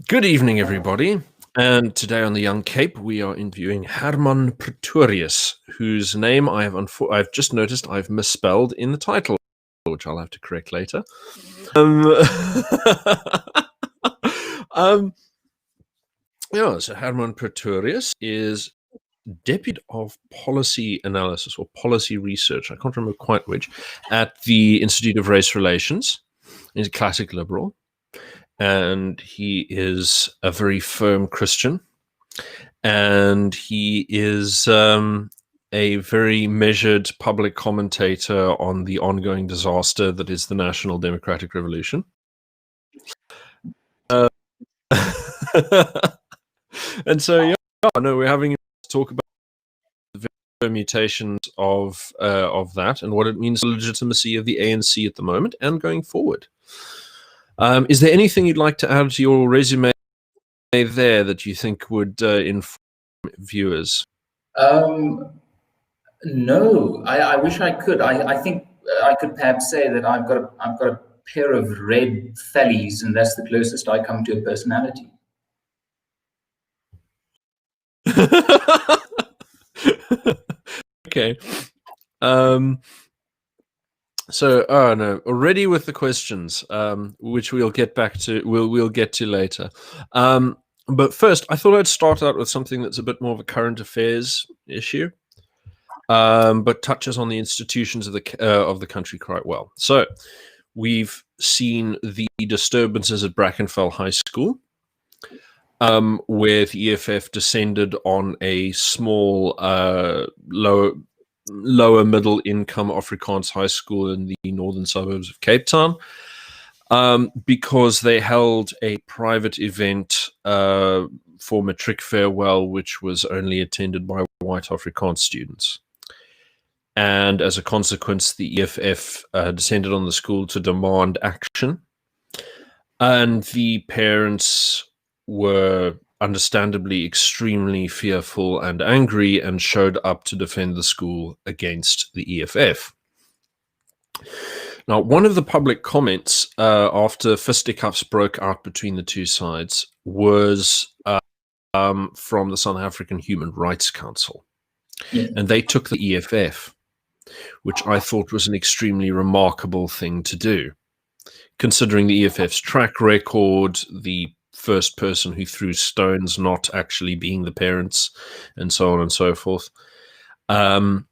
Good evening, everybody. And today on the Young Cape, we are interviewing Herman Pretorius, whose name I've just noticed I've misspelled in the title, which I'll have to correct later. So Herman Pretorius is Deputy of Policy Analysis or Policy Research, I can't remember quite which, at the Institute of Race Relations. He's a classic liberal. And he is a very firm Christian, and he is a very measured public commentator on the ongoing disaster that is the National Democratic Revolution. And so, we're having to talk about the permutations of that and what it means for the legitimacy of the ANC at the moment and going forward. Is there anything you'd like to add to your resume there that you think would inform viewers? No, I wish I could. I think I could perhaps say that I've got a pair of red fellies, and that's the closest I come to a personality. Okay. So, no, already with the questions, which we'll get back to. We'll get to later. But first, I thought I'd start out with something that's a bit more of a current affairs issue, but touches on the institutions of the country quite well. So, we've seen the disturbances at Brackenfell High School, where the EFF descended on a small, lower middle income Afrikaans high school in the northern suburbs of Cape Town, because they held a private event for matric farewell, which was only attended by white Afrikaans students. And as a consequence, the EFF descended on the school to demand action. And the parents were understandably extremely fearful and angry and showed up to defend the school against the EFF. Now, one of the public comments after fisticuffs broke out between the two sides was from the South African Human Rights Council. Yeah. And they took the EFF, which I thought was an extremely remarkable thing to do, considering the EFF's track record, the first person who threw stones not actually being the parents, and so on and so forth. What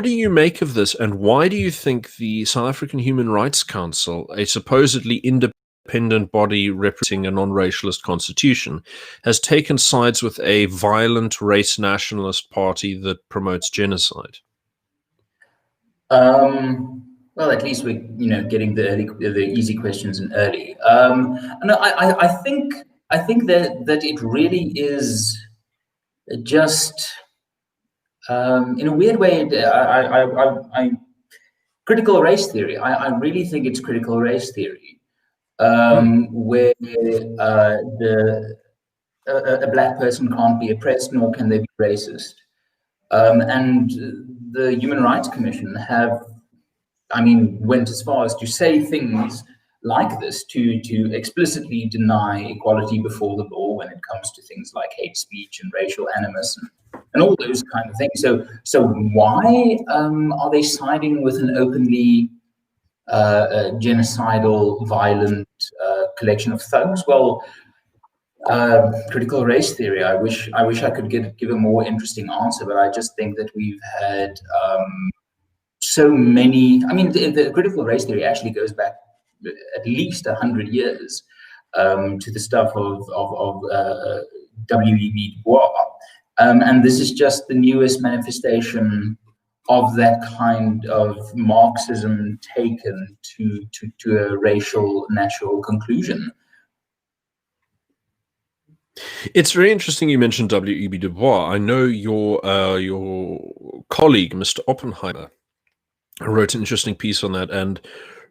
do you make of this, and why do you think the South African Human Rights Council, a supposedly independent body representing a non-racialist constitution, has taken sides with a violent race nationalist party that promotes genocide? Well, at least we're getting the easy questions in early. No, I think that it really is just in a weird way. I critical race theory. I really think it's critical race theory, where a black person can't be oppressed, nor can they be racist. And the Human Rights Commission went as far as to say things like this, to explicitly deny equality before the law when it comes to things like hate speech and racial animus and all those kind of things. So why are they siding with an openly genocidal, violent collection of thugs? Well, critical race theory. I wish I could give a more interesting answer, but I just think that we've had so many. The critical race theory actually goes back at least 100 years to the stuff of W.E.B. Du Bois, and this is just the newest manifestation of that kind of Marxism taken to a racial natural conclusion. It's very interesting you mentioned W.E.B. Du Bois. I know your colleague, Mr. Oppenheimer, wrote an interesting piece on that, and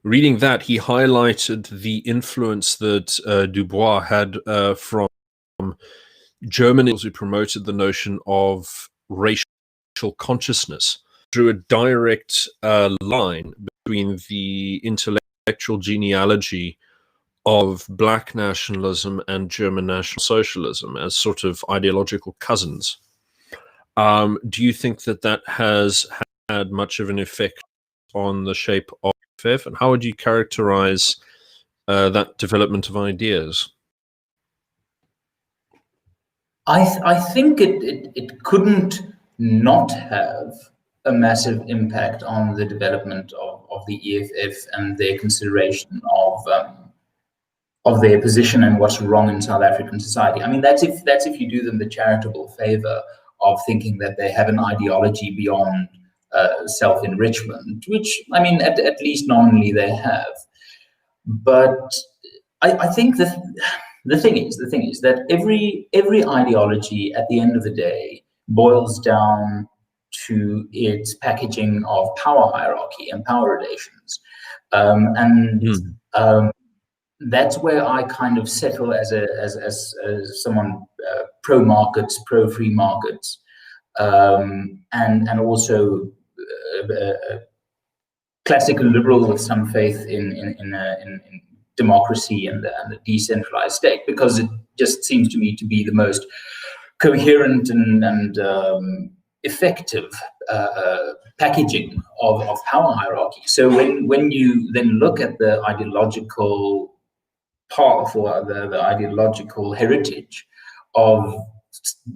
reading that, he highlighted the influence that Du Bois had from Germans who promoted the notion of racial consciousness through a direct line between the intellectual genealogy of black nationalism and German National Socialism as sort of ideological cousins. Do you think that that has had much of an effect on the shape of FF, and how would you characterize that development of ideas? I think it couldn't not have a massive impact on the development of the EFF and their consideration of their position and what's wrong in South African society. I mean, that's if you do them the charitable favor of thinking that they have an ideology beyond self-enrichment, which, I mean, at least nominally they have. But I think that the thing is that every ideology at the end of the day boils down to its packaging of power hierarchy and power relations, that's where I kind of settle as someone pro markets, pro free markets, and also classical liberal with some faith in democracy and a decentralized state, because it just seems to me to be the most coherent and effective packaging of power hierarchy. So when you then look at the ideological path or the ideological heritage of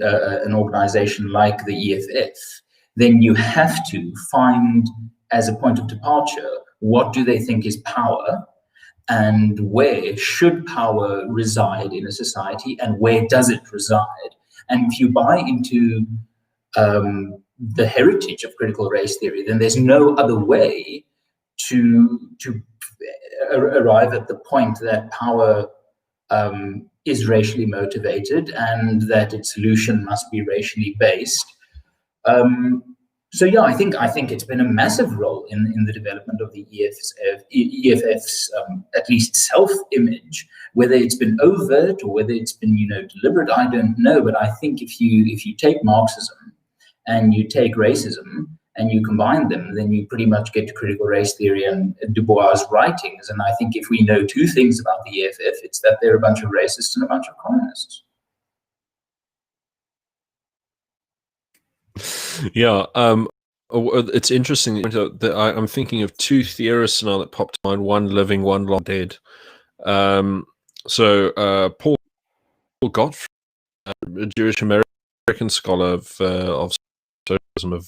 an organization like the EFF, then you have to find as a point of departure, what do they think is power, and where should power reside in a society, and where does it reside? And if you buy into the heritage of critical race theory, then there's no other way to arrive at the point that power is racially motivated and that its solution must be racially based. So yeah, I think it's been a massive role in the development of the EFF's at least self-image. Whether it's been overt or whether it's been deliberate, I don't know. But I think if you take Marxism and you take racism and you combine them, then you pretty much get to critical race theory and Du Bois' writings. And I think if we know two things about the EFF, it's that they're a bunch of racists and a bunch of communists. Yeah, it's interesting that I'm thinking of two theorists now that popped to mind: one living, one long dead. Paul Gottfried, a Jewish American scholar of socialism,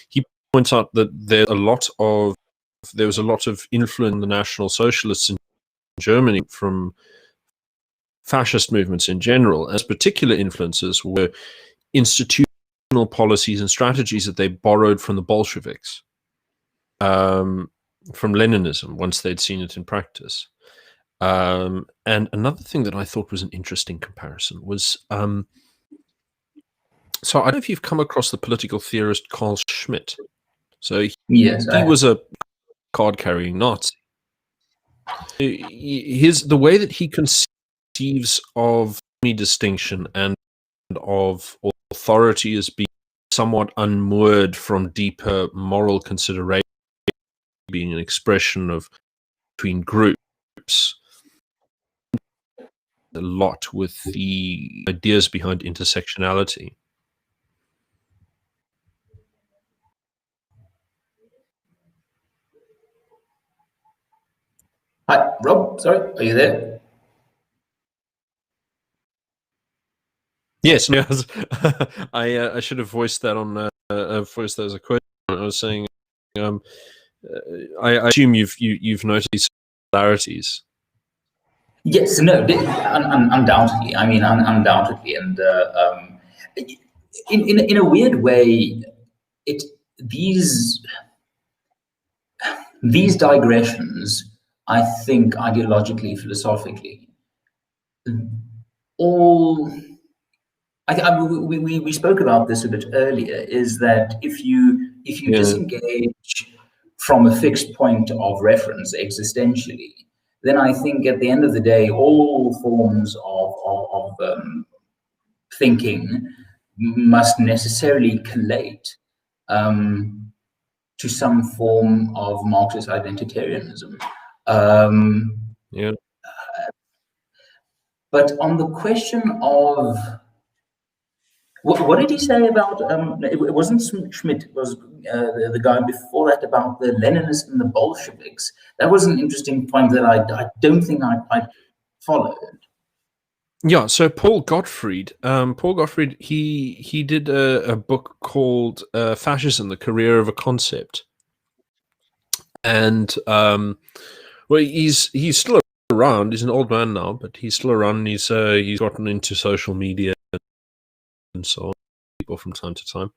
he points out that there was a lot of influence in the National Socialists in Germany from fascist movements in general, as particular influences were institutional policies and strategies that they borrowed from the Bolsheviks, from Leninism, once they'd seen it in practice. And another thing that I thought was an interesting comparison was, so I don't know if you've come across the political theorist Carl Schmitt. So yes, he was a card-carrying Nazi. The way that he conceives of distinction and of authority as being somewhat unmoored from deeper moral consideration, being an expression of between groups, a lot with the ideas behind intersectionality. Hi, Rob. Sorry, are you there? Yes, I should have voiced that on voiced that as a question. I was saying, I assume you've noticed similarities. Yes, no, undoubtedly. I mean, undoubtedly, and in a weird way, these digressions, I think, ideologically, philosophically, we spoke about this a bit earlier, is that if you disengage from a fixed point of reference existentially, then I think at the end of the day, all forms of thinking must necessarily collate to some form of Marxist identitarianism. Yeah. But on the question of what did he say about? It wasn't Schmidt. It was the guy before that about the Leninists and the Bolsheviks. That was an interesting point that I don't think I followed. Yeah, so Paul Gottfried, he did a book called Fascism: The Career of a Concept, and well, he's still around. He's an old man now, but he's still around. He's gotten into social media and so on, people from time to time,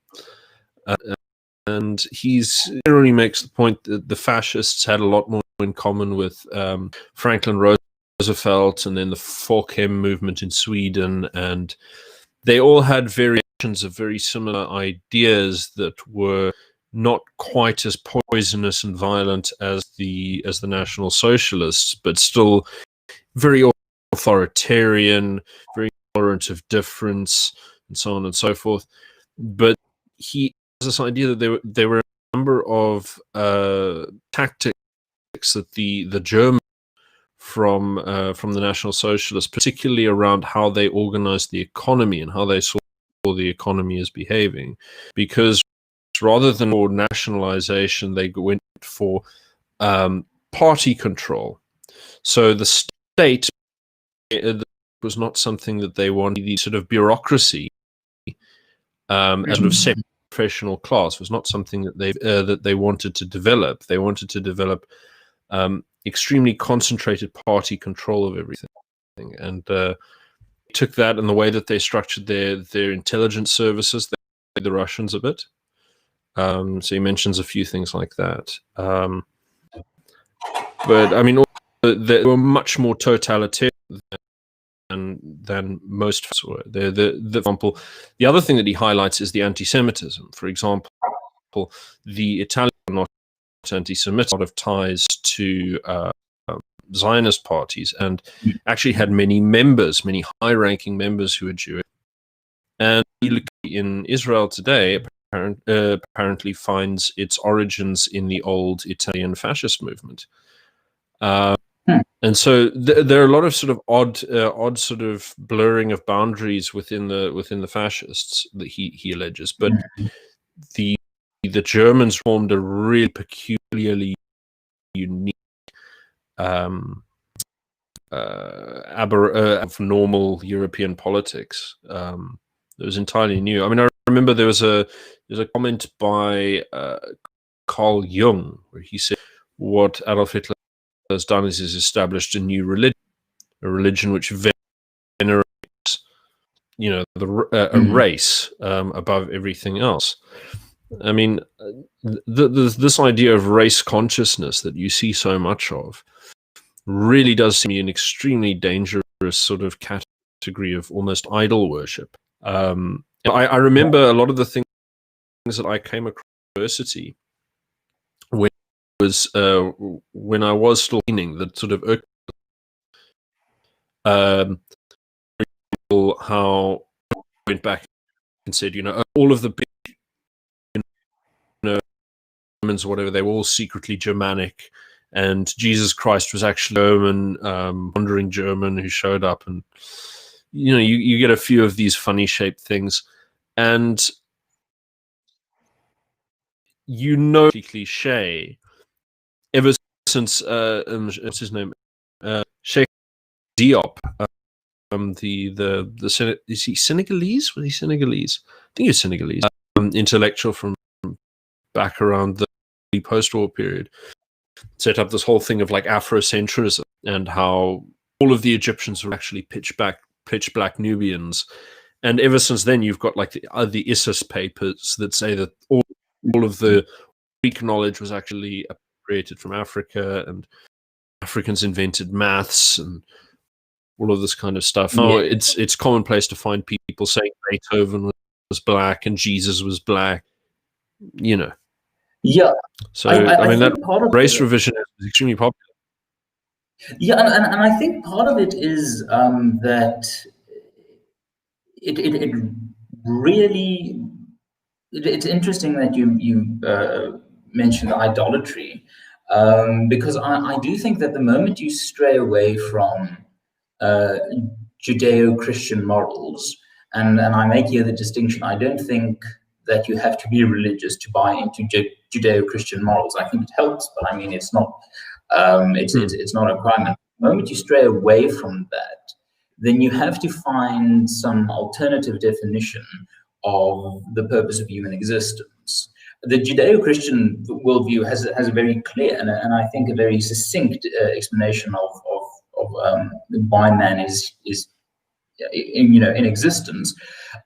and he's generally makes the point that the fascists had a lot more in common with Franklin Roosevelt and then the Folkhem movement in Sweden, and they all had variations of very similar ideas that were not quite as poisonous and violent as the National Socialists, but still very authoritarian, very tolerant of difference, and so on and so forth. But he has this idea that there were a number of tactics that the Germans from the National Socialists, particularly around how they organized the economy and how they saw the economy as behaving, because rather than for nationalization, they went for party control. So the state was not something that they wanted. The sort of bureaucracy, as sort of separate professional class, was not something that they wanted to develop. They wanted to develop extremely concentrated party control of everything, and took that and the way that they structured their intelligence services, the Russians a bit. So he mentions a few things like that. But I mean, they were much more totalitarian than most were. For example, the other thing that he highlights is the anti-Semitism. For example, the Italian not anti-Semitic, a lot of ties to Zionist parties, and actually had many high-ranking members who are Jewish. And in Israel today, apparently finds its origins in the old Italian fascist movement. And so there are a lot of sort of odd sort of blurring of boundaries within the fascists that he alleges. But the Germans formed a really peculiarly unique of normal European politics. It was entirely new. I mean, I remember there was a comment by Carl Jung where he said, "What Adolf Hitler has done is established a new religion, a religion which venerates, a race above everything else." I mean, this idea of race consciousness that you see so much of really does seem an extremely dangerous sort of category of almost idol worship. I remember a lot of the things that I came across at university when I was still learning that sort of how I went back and said, all of the big Romans, whatever, they were all secretly Germanic, and Jesus Christ was actually Herman, wandering German who showed up, and you get a few of these funny shaped things, and cliche ever since what's his name, Sheikh Diop, is he Senegalese? Was he Senegalese? I think he's Senegalese. Intellectual from back around the post-war period, set up this whole thing of like Afrocentrism and how all of the Egyptians were actually pitch black Nubians. And ever since then, you've got like the ISIS papers that say that all of the Greek knowledge was actually appropriated from Africa, and Africans invented maths and all of this kind of stuff. Yeah. Oh, it's commonplace to find people saying Beethoven was black and Jesus was black, Yeah. So I mean, that race revision is extremely popular. Yeah, and I think part of it is that it really, it's interesting that you mentioned idolatry, Because I do think that the moment you stray away from Judeo-Christian morals, and I make here the distinction, I don't think that you have to be religious to buy into Judeo-Christian morals. I think it helps, but I mean, it's not it's not a requirement. The moment you stray away from that, then you have to find some alternative definition of the purpose of human existence. The Judeo-Christian worldview has a very clear and I think a very succinct explanation of why man is in existence,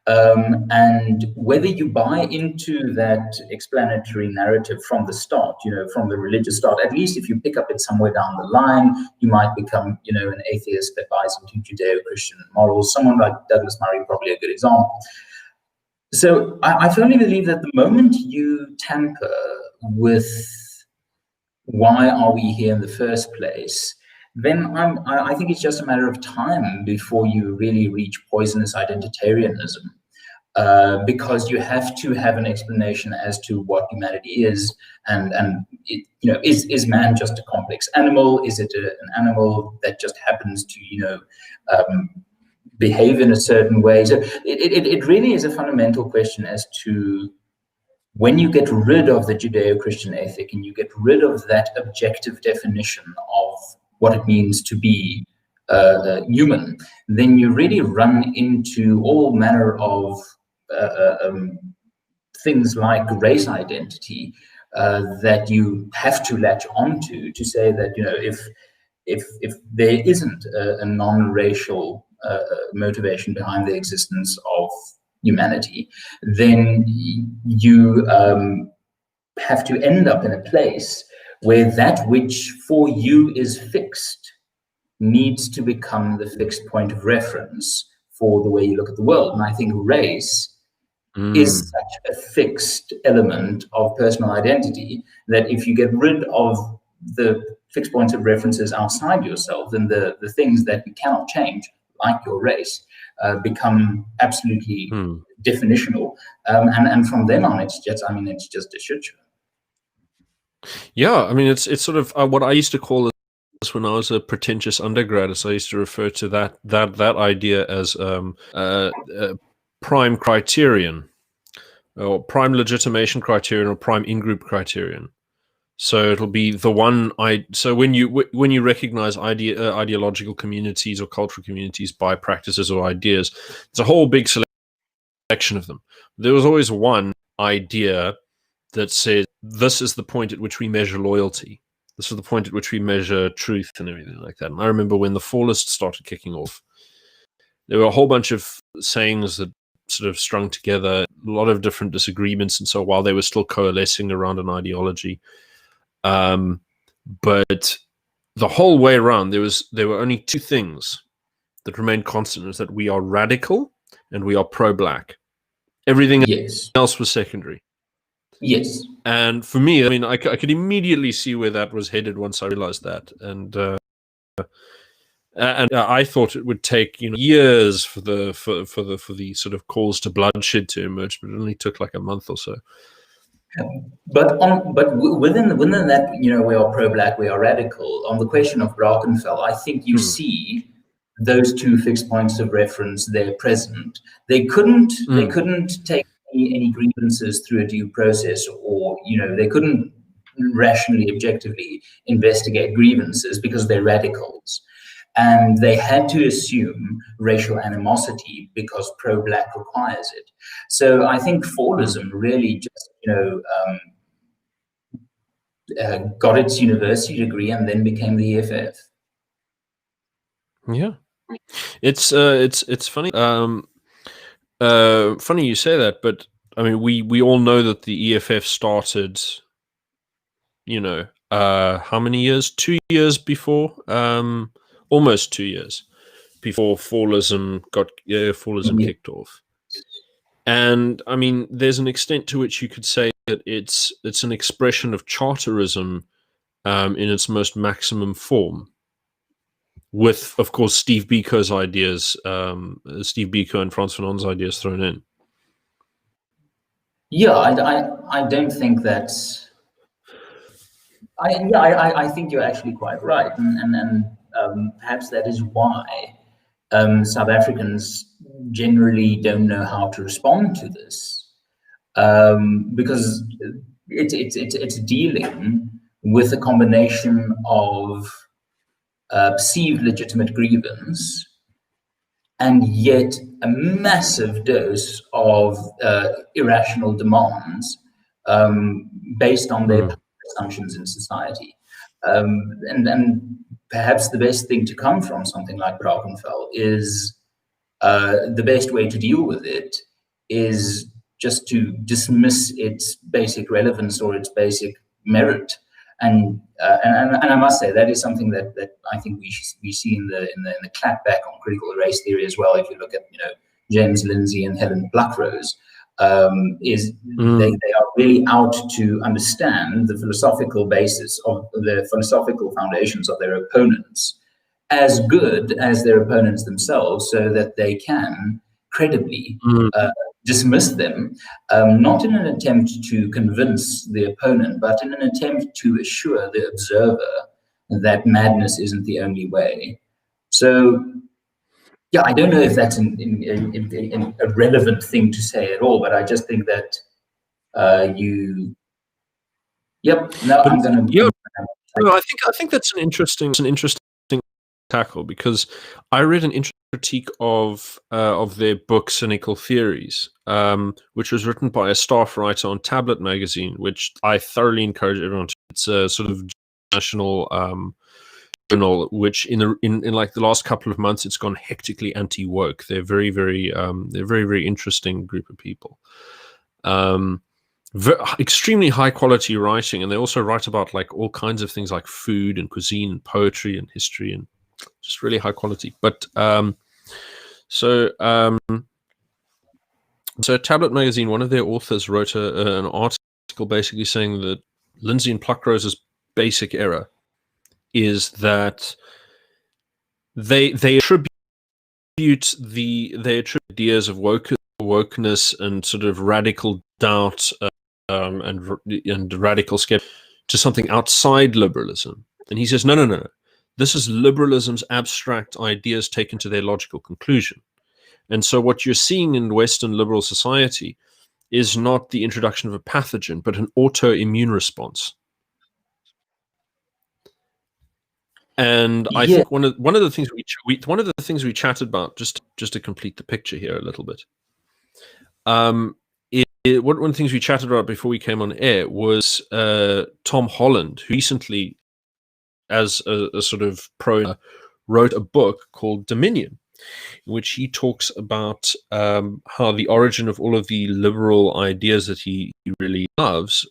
and whether you buy into that explanatory narrative from the start, from the religious start, at least if you pick up it somewhere down the line, you might become, an atheist that buys into Judeo-Christian morals. Someone like Douglas Murray, probably a good example. So I firmly believe that the moment you tamper with why are we here in the first place, then I think it's just a matter of time before you really reach poisonous identitarianism, because you have to have an explanation as to what humanity is, and is man just a complex animal? Is it an animal that just happens to behave in a certain way? So it really is a fundamental question as to, when you get rid of the Judeo-Christian ethic and you get rid of that objective definition of what it means to be human, then you really run into all manner of things like race identity that you have to latch onto to say that, if there isn't a non-racial motivation behind the existence of humanity, then you have to end up in a place where that which for you is fixed needs to become the fixed point of reference for the way you look at the world. And I think race is such a fixed element of personal identity that if you get rid of the fixed points of references outside yourself, then the things that you cannot change, like your race, become absolutely definitional, and from then on, it's just a shit show. Yeah, I mean, it's sort of what I used to call this when I was a pretentious undergrad. Is I used to refer to that idea as prime criterion, or prime legitimation criterion, or prime in-group criterion. So it'll be the one. So when you recognize ideological communities or cultural communities by practices or ideas, it's a whole big selection of them. There was always one idea that says this is the point at which we measure loyalty. This is the point at which we measure truth and everything like that. And I remember when the Fallists started kicking off, there were a whole bunch of sayings that sort of strung together, a lot of different disagreements, and so while they were still coalescing around an ideology. But the whole way around, there were only two things that remained constant: is that we are radical and we are pro-black. Everything else was secondary. Yes. And for me, I mean, I could immediately see where that was headed once I realized that, and I thought it would take years for the sort of calls to bloodshed to emerge, but it only took like a month or so. But within that, we are pro-black, we are radical. On the question of Brackenfell, I think you see those two fixed points of reference there present. They couldn't take any grievances through a due process, or they couldn't rationally, objectively investigate grievances because they're radicals. And they had to assume racial animosity because pro-black requires it. So I think Fallism really just, got its university degree and then became the EFF. Yeah, it's funny. Funny you say that, but I mean, we all know that the EFF started, how many years? 2 years before. Almost 2 years before Fallism kicked off. And I mean, there's an extent to which you could say that it's an expression of charterism in its most maximum form, with, of course, Steve Biko's ideas, Steve Biko and Frans Fanon's ideas thrown in. Yeah, I don't think that's. I think you're actually quite right, and perhaps that is why South Africans generally don't know how to respond to this, because it's dealing with a combination of perceived legitimate grievance and yet a massive dose of irrational demands based on their assumptions in society. And perhaps the best thing to come from something like Brackenfell is the best way to deal with it is just to dismiss its basic relevance or its basic merit. And I must say that is something that I think we see in the clapback on critical race theory as well. If you look at James Lindsay and Helen Pluckrose, they are really out to understand the philosophical basis of the philosophical foundations of their opponents as good as their opponents themselves, so that they can credibly dismiss them, not in an attempt to convince the opponent, but in an attempt to assure the observer that madness isn't the only way. So, yeah, I don't know if that's a relevant thing to say at all, but I just think that I'm going to. No, I think that's an interesting tackle, because I read an critique of their book Cynical Theories, which was written by a staff writer on Tablet magazine, which I thoroughly encourage everyone to. It's a sort of national journal, which in like the last couple of months, it's gone hectically anti-woke. They're very, very interesting group of people. Extremely high quality writing, and they also write about like all kinds of things like food and cuisine and poetry and history, and just really high quality. But so Tablet magazine, one of their authors wrote an article basically saying that Lindsay and Pluckrose's basic error is that they attribute ideas of wokeness and sort of radical doubt and radical skepticism to something outside liberalism. And he says, no. This is liberalism's abstract ideas taken to their logical conclusion. And so what you're seeing in Western liberal society is not the introduction of a pathogen, but an autoimmune response. And I think one of the things we chatted about, just to complete the picture here a little bit, one of the things we chatted about before we came on air was Tom Holland, who recently, as a sort of pro, wrote a book called Dominion, in which he talks about how the origin of all of the liberal ideas that he really loves,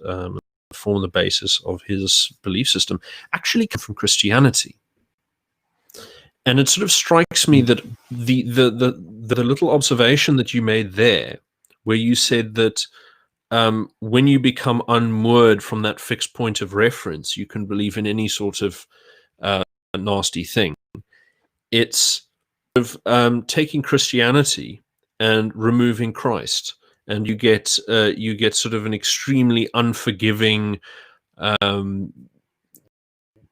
form the basis of his belief system, actually come from Christianity. And it sort of strikes me that the little observation that you made there, where you said that when you become unmoored from that fixed point of reference, you can believe in any sort of nasty thing. It's sort of taking Christianity and removing Christ, and you get sort of an extremely unforgiving,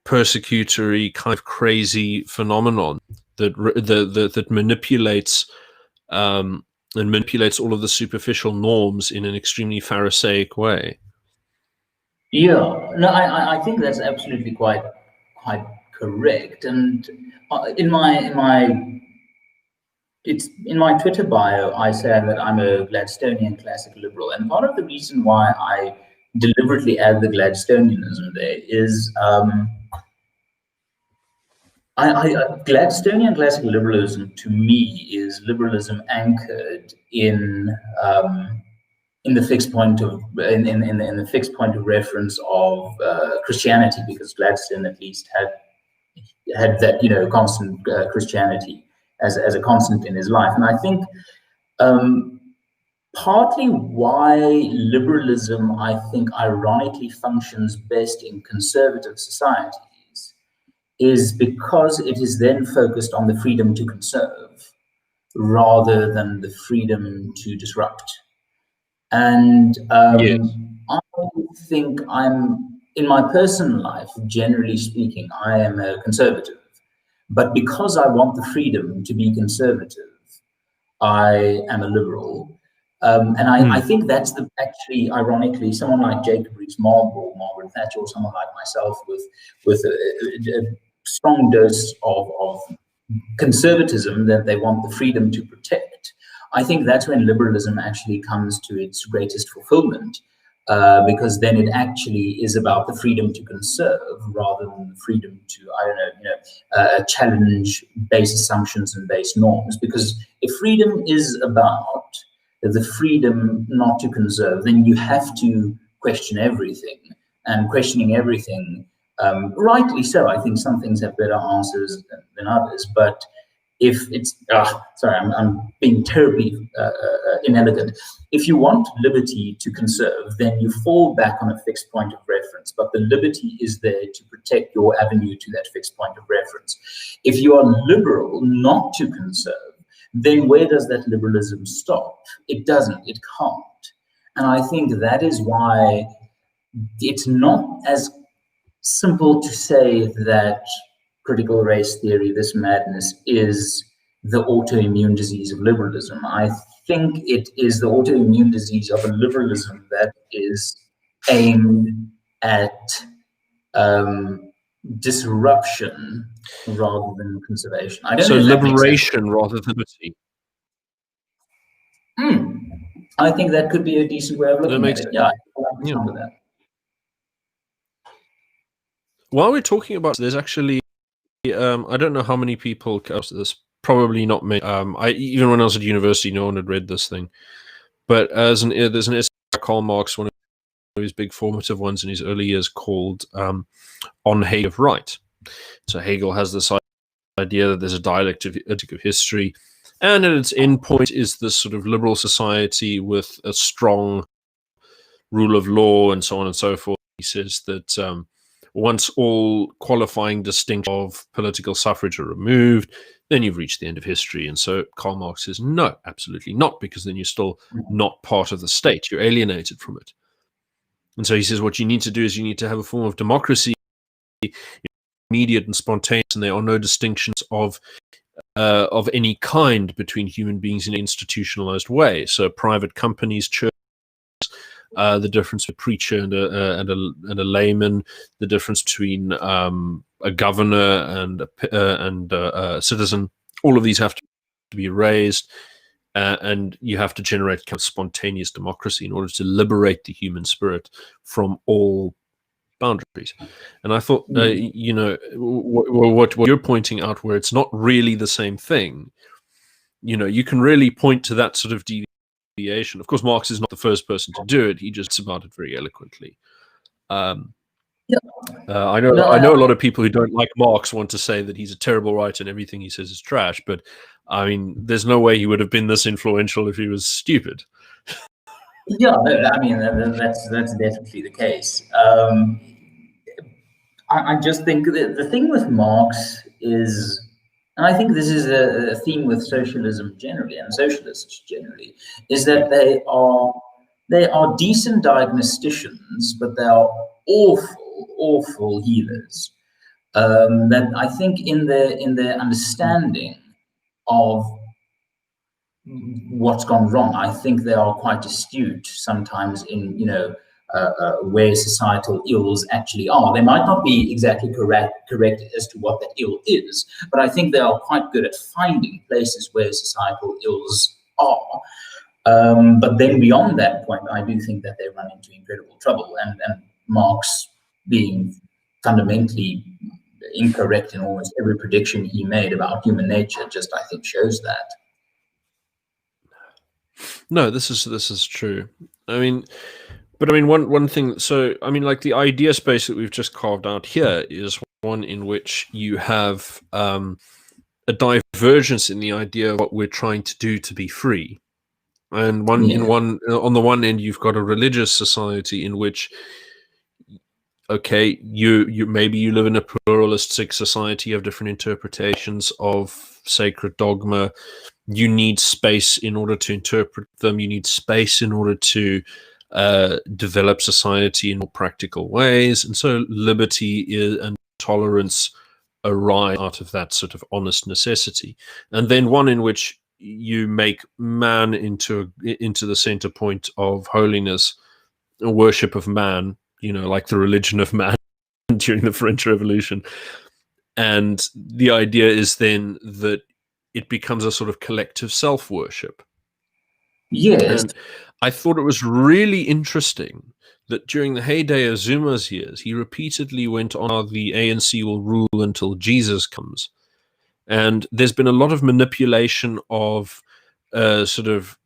persecutory, kind of crazy phenomenon that manipulates and manipulates all of the superficial norms in an extremely Pharisaic way. Yeah, no, I think that's absolutely quite correct. And in my Twitter bio, I say that I'm a Gladstonian classic liberal, and part of the reason why I deliberately add the Gladstonianism there is Gladstonian classic liberalism to me is liberalism anchored in the fixed point of in the fixed point of reference of Christianity, because Gladstone at least had that constant Christianity as a constant in his life. And I think partly why liberalism, I think, ironically functions best in conservative societies is because it is then focused on the freedom to conserve rather than the freedom to disrupt. And Yes. I think I'm in my personal life, generally speaking, I am a conservative. But because I want the freedom to be conservative, I am a liberal. And I think that's actually, ironically, someone like Jacob Rees-Mogg or Margaret Thatcher or someone like myself with a strong dose of conservatism that they want the freedom to protect. I think that's when liberalism actually comes to its greatest fulfillment, because then it actually is about the freedom to conserve rather than the freedom to, I don't know, challenge base assumptions and base norms. Because if freedom is about the freedom not to conserve, then you have to question everything. And questioning everything, rightly so, I think some things have better answers than others. But if it's, sorry, I'm being terribly inelegant. If you want liberty to conserve, then you fall back on a fixed point of reference, but the liberty is there to protect your avenue to that fixed point of reference. If you are liberal not to conserve, then where does that liberalism stop? It doesn't, it can't. And I think that is why it's not as simple to say that critical race theory, this madness, is the autoimmune disease of liberalism. I think it is the autoimmune disease of a liberalism that is aimed at disruption rather than conservation. I don't know if liberation rather than liberty. I think that could be a decent way of looking at it. Yeah, I like the sound of that. While we're talking about, there's actually, I don't know how many people comes to this. Probably not many. Even when I was at university, no one had read this thing. But there's an essay by Karl Marx, one of his big formative ones in his early years, called "On Hegel of Right." So Hegel has this idea that there's a dialectic of history, and at its end point is this sort of liberal society with a strong rule of law and so on and so forth. He says that once all qualifying distinctions of political suffrage are removed, then you've reached the end of history. And so Karl Marx says, no, absolutely not, because then you're still not part of the state. You're alienated from it. And so he says what you need to do is you need to have a form of democracy, immediate and spontaneous, and there are no distinctions of any kind between human beings in an institutionalized way. So private companies, churches, the difference between a preacher and a layman, the difference between a governor and a citizen, all of these have to be erased, and you have to generate kind of spontaneous democracy in order to liberate the human spirit from all boundaries. And I thought, you know, what you're pointing out, where it's not really the same thing, you know, you can really point to that sort of deviation. Of course, Marx is not the first person to do it. He just about it very eloquently. I know a lot of people who don't like Marx want to say that he's a terrible writer and everything he says is trash, but I mean, there's no way he would have been this influential if he was stupid. Yeah, I mean, that's definitely the case. I just think that the thing with Marx is, and I think this is a theme with socialism generally and socialists generally, is that they are decent diagnosticians, but they are awful healers. That I think in their understanding of what's gone wrong, I think they are quite astute sometimes in, you know, where societal ills actually are. They might not be exactly correct as to what that ill is, but I think they are quite good at finding places where societal ills are. But then beyond that point, I do think that they run into incredible trouble, and Marx being fundamentally incorrect in almost every prediction he made about human nature just, I think, shows that. No, this is true. I mean, but I mean, one thing. So I mean, like the idea space that we've just carved out here is one in which you have a divergence in the idea of what we're trying to do to be free, and on the one end, you've got a religious society in which, okay, you maybe you live in a pluralistic society, you have different interpretations of sacred dogma. You need space in order to interpret them. You need space in order to develop society in more practical ways. And so liberty and tolerance arise out of that sort of honest necessity. And then one in which you make man into the center point of holiness, a worship of man, like the religion of man during the French Revolution. And the idea is then that it becomes a sort of collective self-worship. Yes. And I thought it was really interesting that during the heyday of Zuma's years, he repeatedly went on, the ANC will rule until Jesus comes. And there's been a lot of manipulation of sort of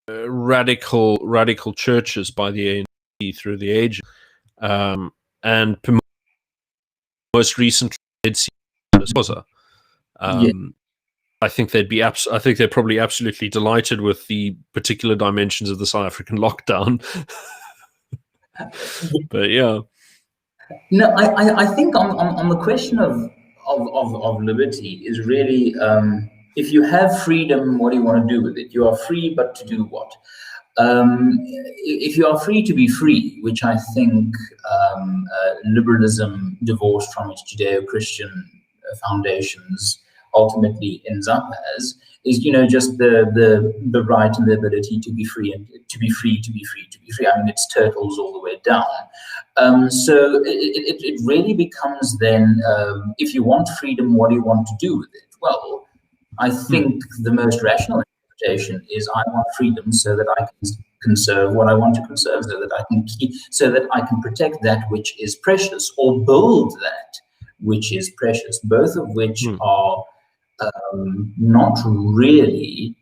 radical churches by the ANC through the ages. And most recently, I think they're probably absolutely delighted with the particular dimensions of the South African lockdown. But yeah, no, I think on the question of liberty is really, if you have freedom, what do you want to do with it? You are free, but to do what? If you are free to be free, which I think liberalism, divorced from its Judeo-Christian foundations, ultimately ends up as, is just the right and the ability to be free and to be free. I mean, it's turtles all the way down. So it really becomes then, if you want freedom, what do you want to do with it? Well, I think the most rational interpretation is I want freedom so that I can conserve what I want to conserve, so that I can protect that which is precious, or build that which is precious, both of which are not really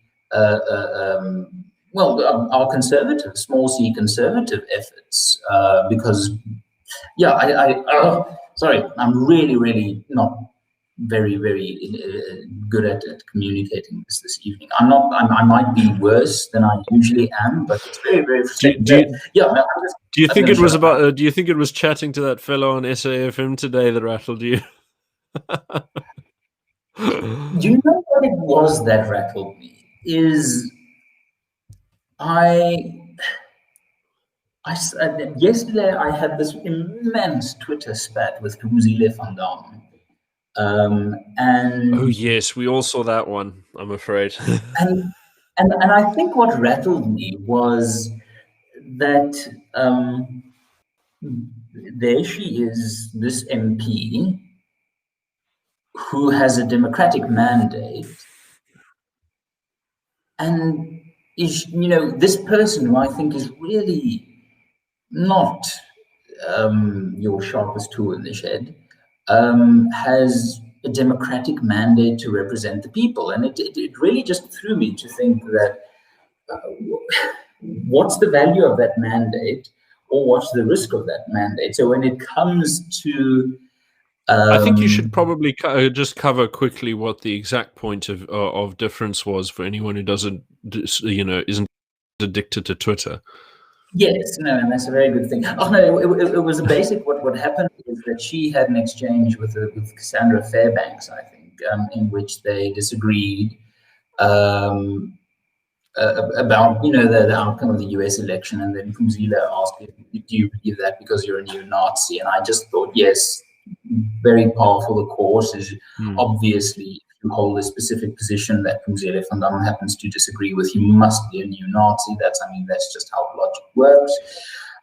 are conservative, small c conservative efforts, because sorry, I'm really not very good at communicating this evening. I might be worse than I usually am, but it's very frustrating. Do you think it was about? Do you think it was chatting to that fellow on SAFM today that rattled you? You know what it was that rattled me is yesterday I had this immense Twitter spat with Mandela Plaatje. And oh yes, we all saw that one, I'm afraid. and I think what rattled me was that there she is, this MP who has a democratic mandate, and is this person who I think is really not your sharpest tool in the shed, has a democratic mandate to represent the people. And it really just threw me to think that what's the value of that mandate, or what's the risk of that mandate? So when it comes to I think you should probably just cover quickly what the exact point of difference was for anyone who doesn't, isn't addicted to Twitter. Yes, no, and that's a very good thing. Oh no, it was a basic. What happened is that she had an exchange with Cassandra Fairbanks, I think, in which they disagreed about the outcome of the U.S. election, and then Kumzila asked, "Do you believe that because you're a neo-Nazi?" And I just thought, yes, very powerful. Of course, is obviously, if you hold a specific position that Kumzila Fanon happens to disagree with, you must be a neo-Nazi. That's just how logic works.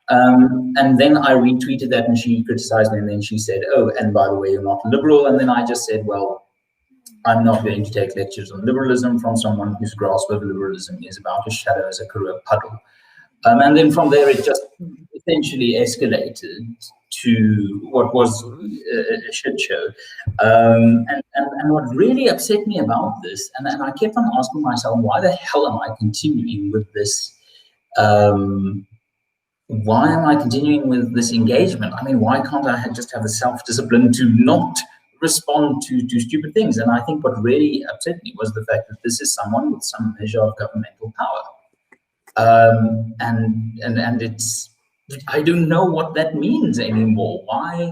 And then I retweeted that, and she criticized me, and then she said, "Oh, and by the way, you're not liberal." And then I just said, "Well, I'm not going to take lectures on liberalism from someone whose grasp of liberalism is about as shallow as a Kruger puddle." And then from there, it just essentially escalated to what was a shit show. And what really upset me about this, and I kept on asking myself, why the hell am I continuing with this? Why am I continuing with this engagement? I mean, why can't I just have the self-discipline to not respond to stupid things? And I think what really upset me was the fact that this is someone with some measure of governmental power. And it's, I don't know what that means anymore. Why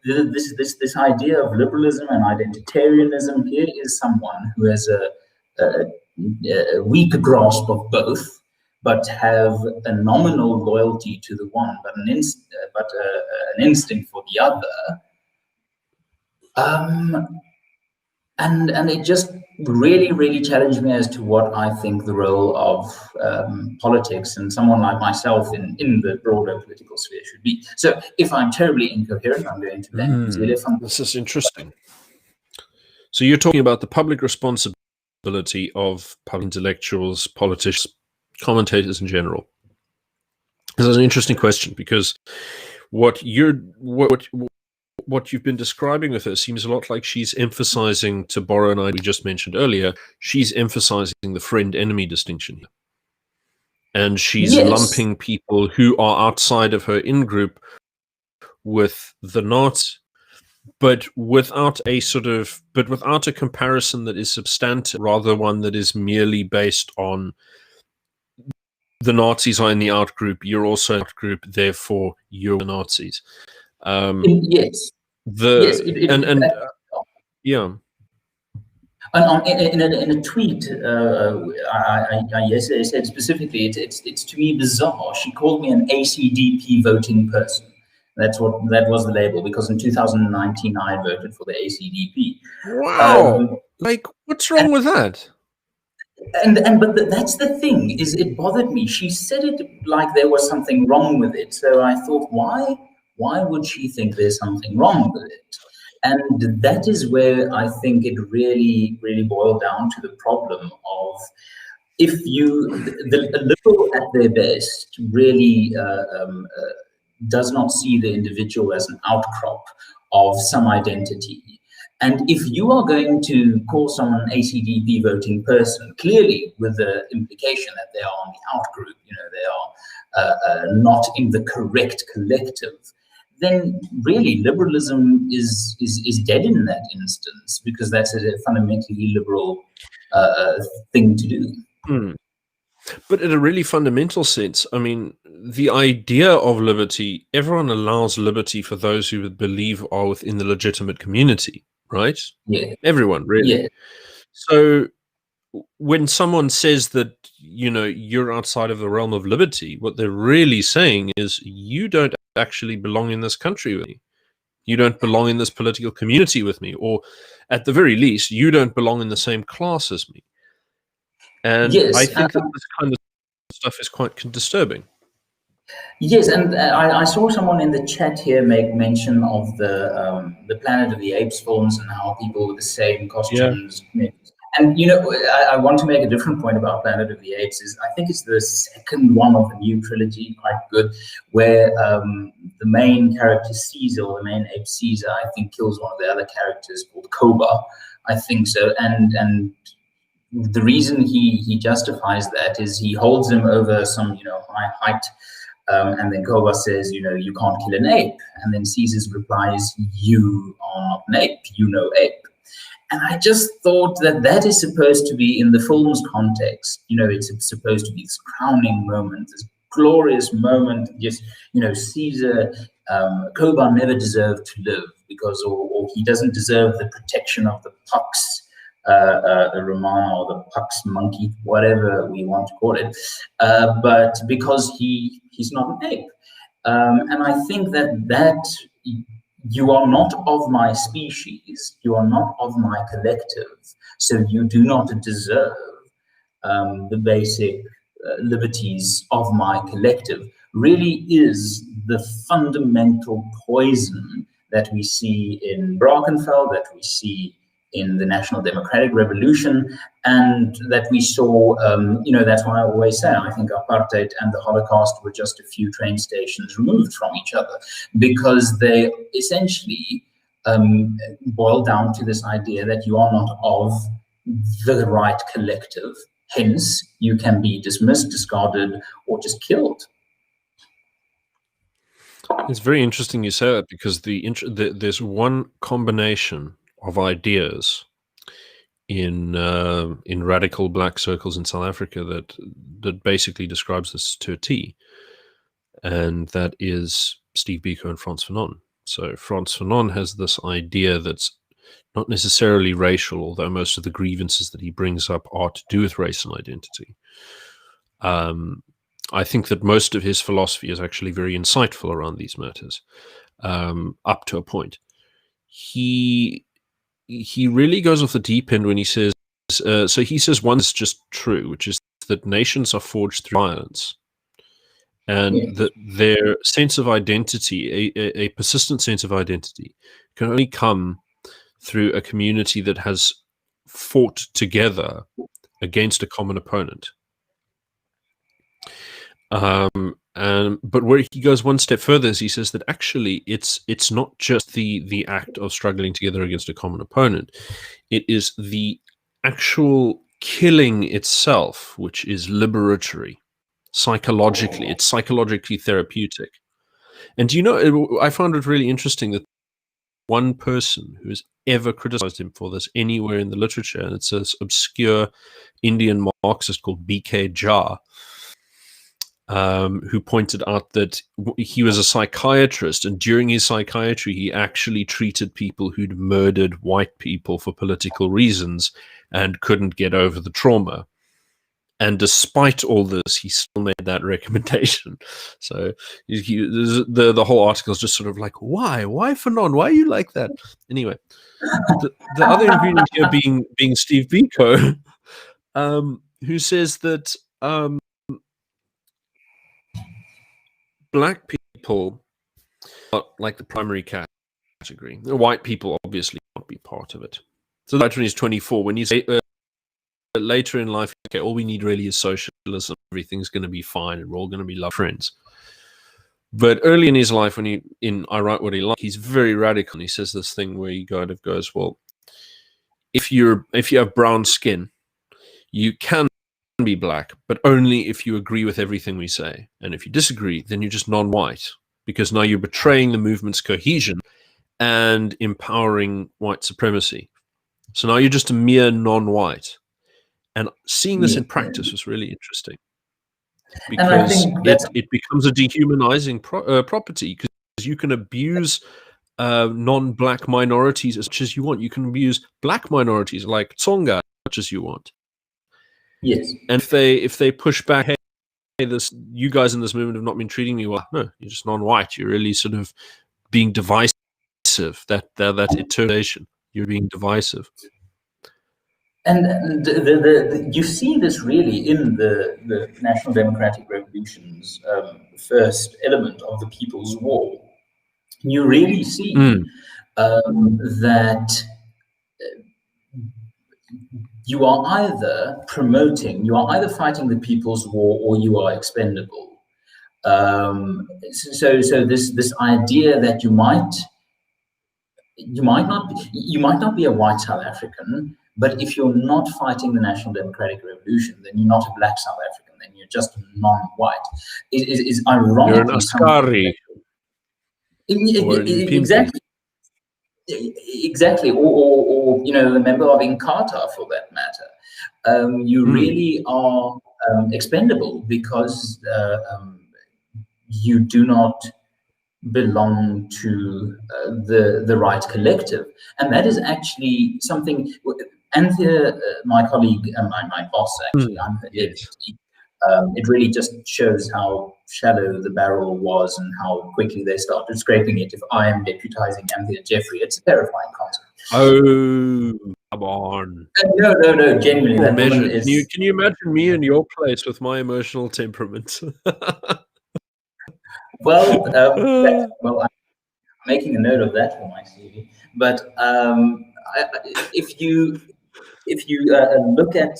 this idea of liberalism and identitarianism? Here is someone who has a weak grasp of both, but have a nominal loyalty to the one, but an instinct for the other. And it just really challenged me as to what I think the role of politics and someone like myself in the broader political sphere should be. So if I'm terribly incoherent, I'm going to blame This is interesting. So you're talking about the public responsibility of public intellectuals, politicians, commentators in general. This is an interesting question, because what you've been describing with her seems a lot like she's emphasizing, to borrow an idea we just mentioned earlier, she's emphasizing the friend-enemy distinction here. And she's lumping people who are outside of her in-group with the Nazis, but without a comparison that is substantive, rather one that is merely based on the Nazis are in the out-group, you're also in the out-group, therefore you're the Nazis. Yes. Yeah. And in a tweet, I yesterday said specifically, it's to me bizarre. She called me an ACDP voting person. That was the label, because in 2019 I voted for the ACDP. Wow! What's wrong with that? But that's the thing, is it bothered me. She said it like there was something wrong with it. So I thought, why would she think there's something wrong with it? And that is where I think it really boiled down to the problem of, if the liberal at their best really does not see the individual as an outcrop of some identity. And if you are going to call someone an ACDP voting person, clearly with the implication that they are on the outgroup, they are not in the correct collective, then really liberalism is dead in that instance, because that's a fundamentally liberal thing to do. But in a really fundamental sense, I mean, the idea of liberty, everyone allows liberty for those who believe are within the legitimate community, right? Yeah. Everyone, really. Yeah. So when someone says that, you're outside of the realm of liberty, what they're really saying is, you don't actually belong in this country with me. You don't belong in this political community with me, or at the very least, you don't belong in the same class as me. And I think that this kind of stuff is quite disturbing. Yes, and I saw someone in the chat here make mention of the Planet of the Apes films and how people with the same costumes. Yeah. And I want to make a different point about Planet of the Apes. I think it's the second one of the new trilogy, quite good, where the main character Caesar, or the main ape Caesar, I think kills one of the other characters called Koba. I think so, and the reason he justifies that is he holds him over some high height, and then Koba says, you can't kill an ape, and then Caesar replies, you are not an ape, ape. And I just thought that is supposed to be, in the film's context, it's supposed to be this crowning moment, this glorious moment. Just Caesar, Koba never deserved to live, because or he doesn't deserve the protection of the Pax Romana, or the Pax monkey, whatever we want to call it, but because he's not an ape. And I think that you are not of my species, you are not of my collective, so you do not deserve the basic liberties of my collective, really is the fundamental poison that we see in Brackenfell, that we see in the National Democratic Revolution, and that we saw, that's why I always say, I think apartheid and the Holocaust were just a few train stations removed from each other, because they essentially boil down to this idea that you are not of the right collective, hence you can be dismissed, discarded, or just killed. It's very interesting you say that, because there's one combination of ideas in radical black circles in South Africa that basically describes this to a T, and that is Steve Biko and Frantz Fanon. So Frantz Fanon has this idea that's not necessarily racial, although most of the grievances that he brings up are to do with race and identity. I think that most of his philosophy is actually very insightful around these matters, up to a point. He really goes off the deep end when he says, so he says one is just true, which is that nations are forged through violence, and Yes. that their sense of identity, a persistent sense of identity, can only come through a community that has fought together against a common opponent. But where he goes one step further is he says that actually it's not just the act of struggling together against a common opponent. It is the actual killing itself which is liberatory. Psychologically, it's psychologically therapeutic. And you know, I found it really interesting that one person who has ever criticized him for this anywhere in the literature, and it's this obscure Indian Marxist called B.K. Jha, who pointed out that he was a psychiatrist, and during his psychiatry, he actually treated people who'd murdered white people for political reasons and couldn't get over the trauma. And despite all this, he still made that recommendation. So the whole article is just sort of like, why Fanon? Why are you like that? Anyway, the other ingredient here being Steve Biko, who says that black people are like the primary category. The white people obviously can't be part of it. So that when he's 24, when you say later in life, okay, all we need really is socialism, everything's going to be fine, and we're all going to be love friends. But early in his life, when I Write What He Likes, he's very radical. And he says this thing where he kind of goes, well, if you have brown skin, you can be black, but only if you agree with everything we say. And if you disagree, then you're just non-white, because now you're betraying the movement's cohesion and empowering white supremacy. So now you're just a mere non-white. And seeing this in practice was really interesting, because it becomes a dehumanizing property, because you can abuse non-black minorities as much as you want. You can abuse black minorities like Tsonga as much as you want. Yes. And if they push back, hey, you guys in this movement have not been treating me well. No, you're just non-white. You're really sort of being divisive. That iteration. You're being divisive. And you see this really in the National Democratic Revolution's first element of the People's War. You really see that you are either fighting the People's War, or you are expendable. So this idea that you might not be a white South African, but if you're not fighting the National Democratic Revolution, then you're not a black South African, then you're just non-white. It is ironic. You're an Askari. Exactly, or a member of Inkatha, for that matter. You really are expendable, because you do not belong to the right collective. And that is actually something, Anthea, my colleague and my boss, actually, I'm her deputy. It really just shows how shallow the barrel was and how quickly they started scraping it. If I am deputizing Anthea Jeffrey, it's a terrifying concept. Oh, come on. No, genuinely. That woman is... Can you imagine me in your place with my emotional temperament? Well, I'm making a note of that for my CV. But if you look at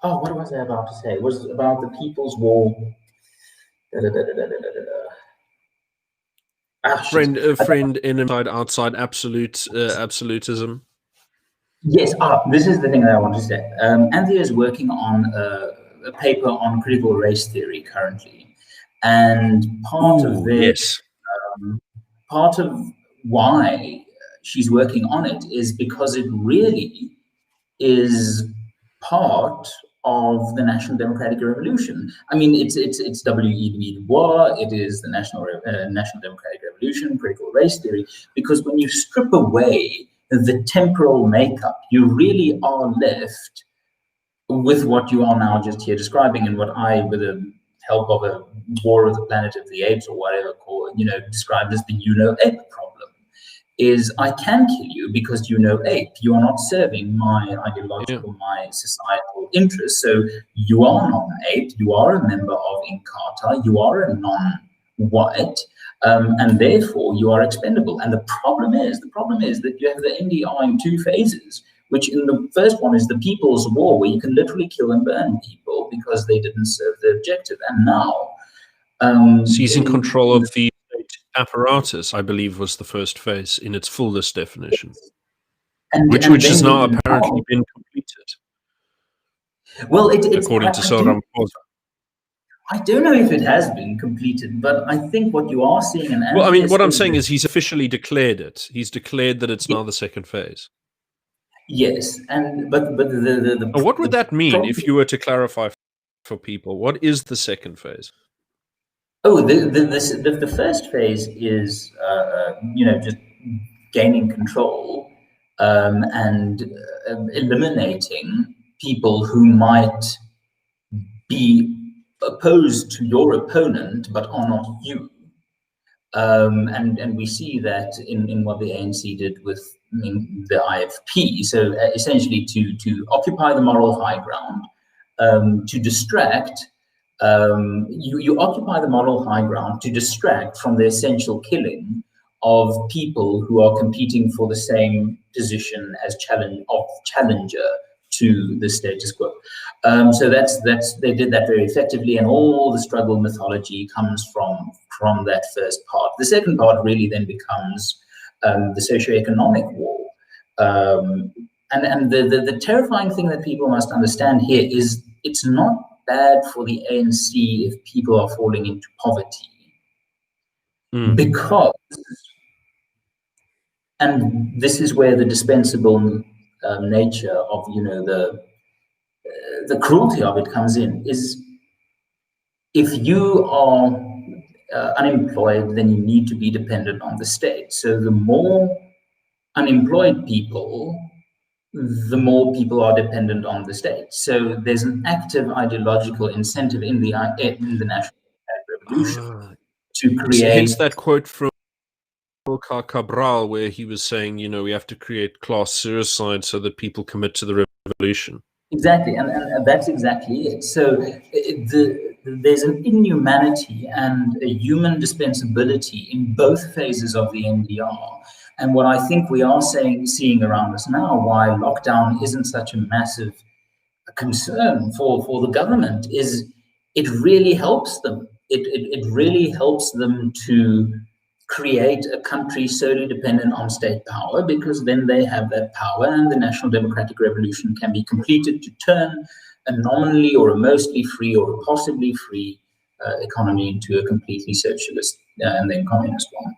what was I about to say? It was about the People's War. Friend inside, outside, absolutism. Yes, this is the thing that I want to say. Anthea is working on a paper on critical race theory currently, and part of why she's working on it is because it really is part of the National Democratic Revolution. I mean, it's W.E.B. Du Bois. It is the National Democratic Revolution, critical race theory. Because when you strip away the temporal makeup, you really are left with what you are now just here describing, and what I, with the help of a War of the Planet of the Apes or whatever, described as the ape problem, is I can kill you because ape. You are not serving my ideological, my societal interests. So you are not an ape. You are a member of Inkatha. You are a non-white. And therefore you are expendable. And the problem is that you have the NDR in two phases, which in the first one is the People's War, where you can literally kill and burn people because they didn't serve the objective. And now seizing control of the apparatus, I believe, was the first phase in its fullest definition, which has now apparently been completed. Well, according to Soram. I don't know if it has been completed, but I think what you are seeing... Well, I mean, what I'm saying is he's officially declared it. He's declared that it's now the second phase. Yes, but what would that mean if you were to clarify for people? What is the second phase? Oh, the first phase is just gaining control and eliminating people who might be opposed to your opponent but are not you. And we see that in what the ANC did with the IFP. So essentially to occupy the moral high ground, to distract, you occupy the moral high ground to distract from the essential killing of people who are competing for the same position as challenger to the status quo. So they did that very effectively, and all the struggle mythology comes from that first part. The second part really then becomes the socioeconomic war. And the terrifying thing that people must understand here is it's not bad for the ANC if people are falling into poverty. Because, and this is where the dispensable nature of the cruelty of it comes in, is if you are unemployed, then you need to be dependent on the state. So the more unemployed people, the more people are dependent on the state. So there's an active ideological incentive in the National Revolution to create... Hence that quote from Cabral, where he was saying, we have to create class suicide so that people commit to the revolution. Exactly, and that's exactly it. So there's an inhumanity and a human dispensability in both phases of the NDR. And what I think we are seeing around us now, why lockdown isn't such a massive concern for the government, is it really helps them. It really helps them to create a country solely dependent on state power, because then they have that power and the National Democratic Revolution can be completed to turn a nominally or a mostly free or a possibly free economy into a completely socialist and then communist one.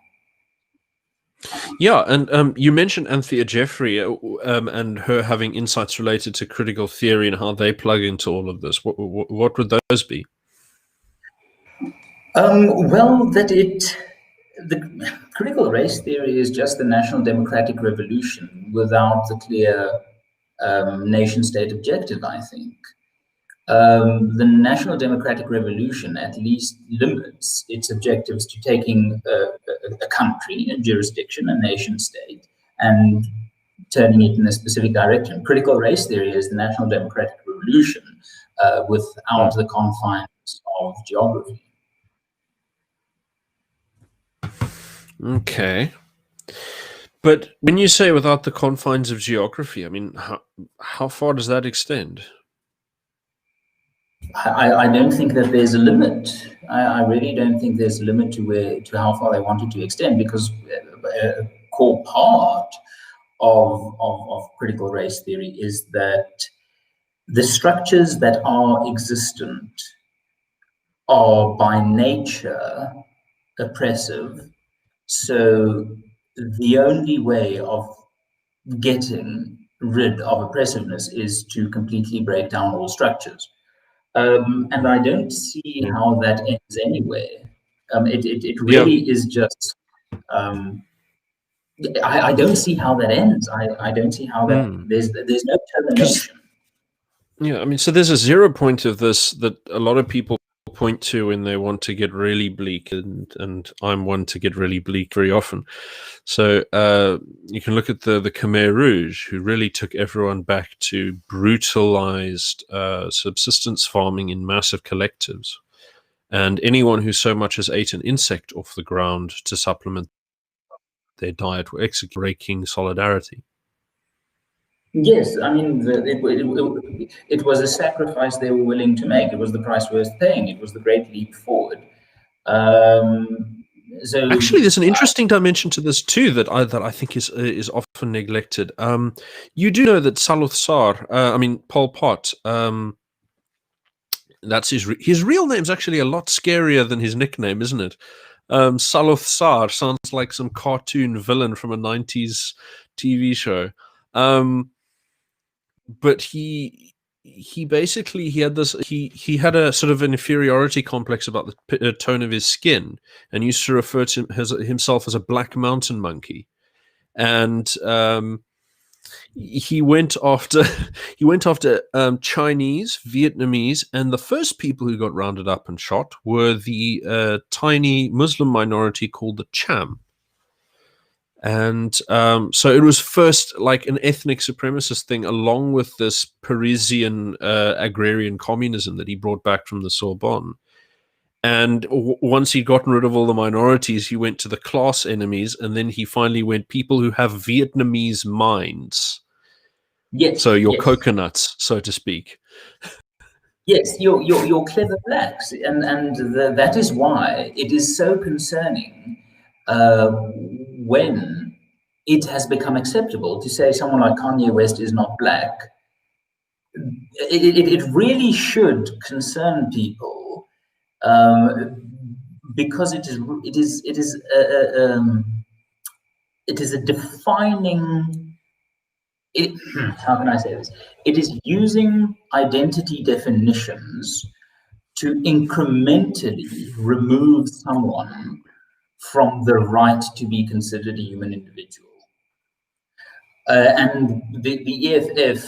Yeah, and you mentioned Anthea Jeffrey and her having insights related to critical theory and how they plug into all of this. What would those be? Well, the critical race theory is just the National Democratic Revolution without the clear nation-state objective, I think. The National Democratic Revolution at least limits its objectives to taking a country, a jurisdiction, a nation-state, and turning it in a specific direction. Critical race theory is the National Democratic Revolution without the confines of geography. Okay. But when you say without the confines of geography, I mean, how far does that extend? I don't think that there's a limit. I really don't think there's a limit to how far they wanted to extend, because a core part of critical race theory is that the structures that are existent are by nature oppressive. So the only way of getting rid of oppressiveness is to completely break down all structures. And I don't see how that ends anyway. It really is just... I don't see how that ends. I don't see how that... There's no termination. Yeah, I mean, so there's a zero point of this that a lot of people point to when they want to get really bleak, and I'm one to get really bleak very often. So you can look at the Khmer Rouge, who really took everyone back to brutalized subsistence farming in massive collectives. And anyone who so much as ate an insect off the ground to supplement their diet were executed, breaking solidarity. Yes, I mean, it was a sacrifice they were willing to make. It was the price worth paying. It was the great leap forward. So Actually, there's an interesting dimension to this too that I think is often neglected. You do know that Saloth Sar, Pol Pot, that's his real name's actually a lot scarier than his nickname, isn't it? Saloth Sar sounds like some cartoon villain from a 90s TV show. But he basically he had a sort of an inferiority complex about the tone of his skin, and used to refer to himself as a black mountain monkey. And he went after Chinese, Vietnamese, and the first people who got rounded up and shot were the tiny Muslim minority called the Cham. And so it was first like an ethnic supremacist thing, along with this Parisian agrarian communism that he brought back from the Sorbonne. And once he'd gotten rid of all the minorities, he went to the class enemies, and then he finally went people who have Vietnamese minds. yes, So your yes. coconuts, so to speak. Yes, your clever blacks, and that is why it is so concerning when it has become acceptable to say someone like Kanye West is not black. It really should concern people, because it is a defining. How can I say this? It is using identity definitions to incrementally remove someone from the right to be considered a human individual. And the EFF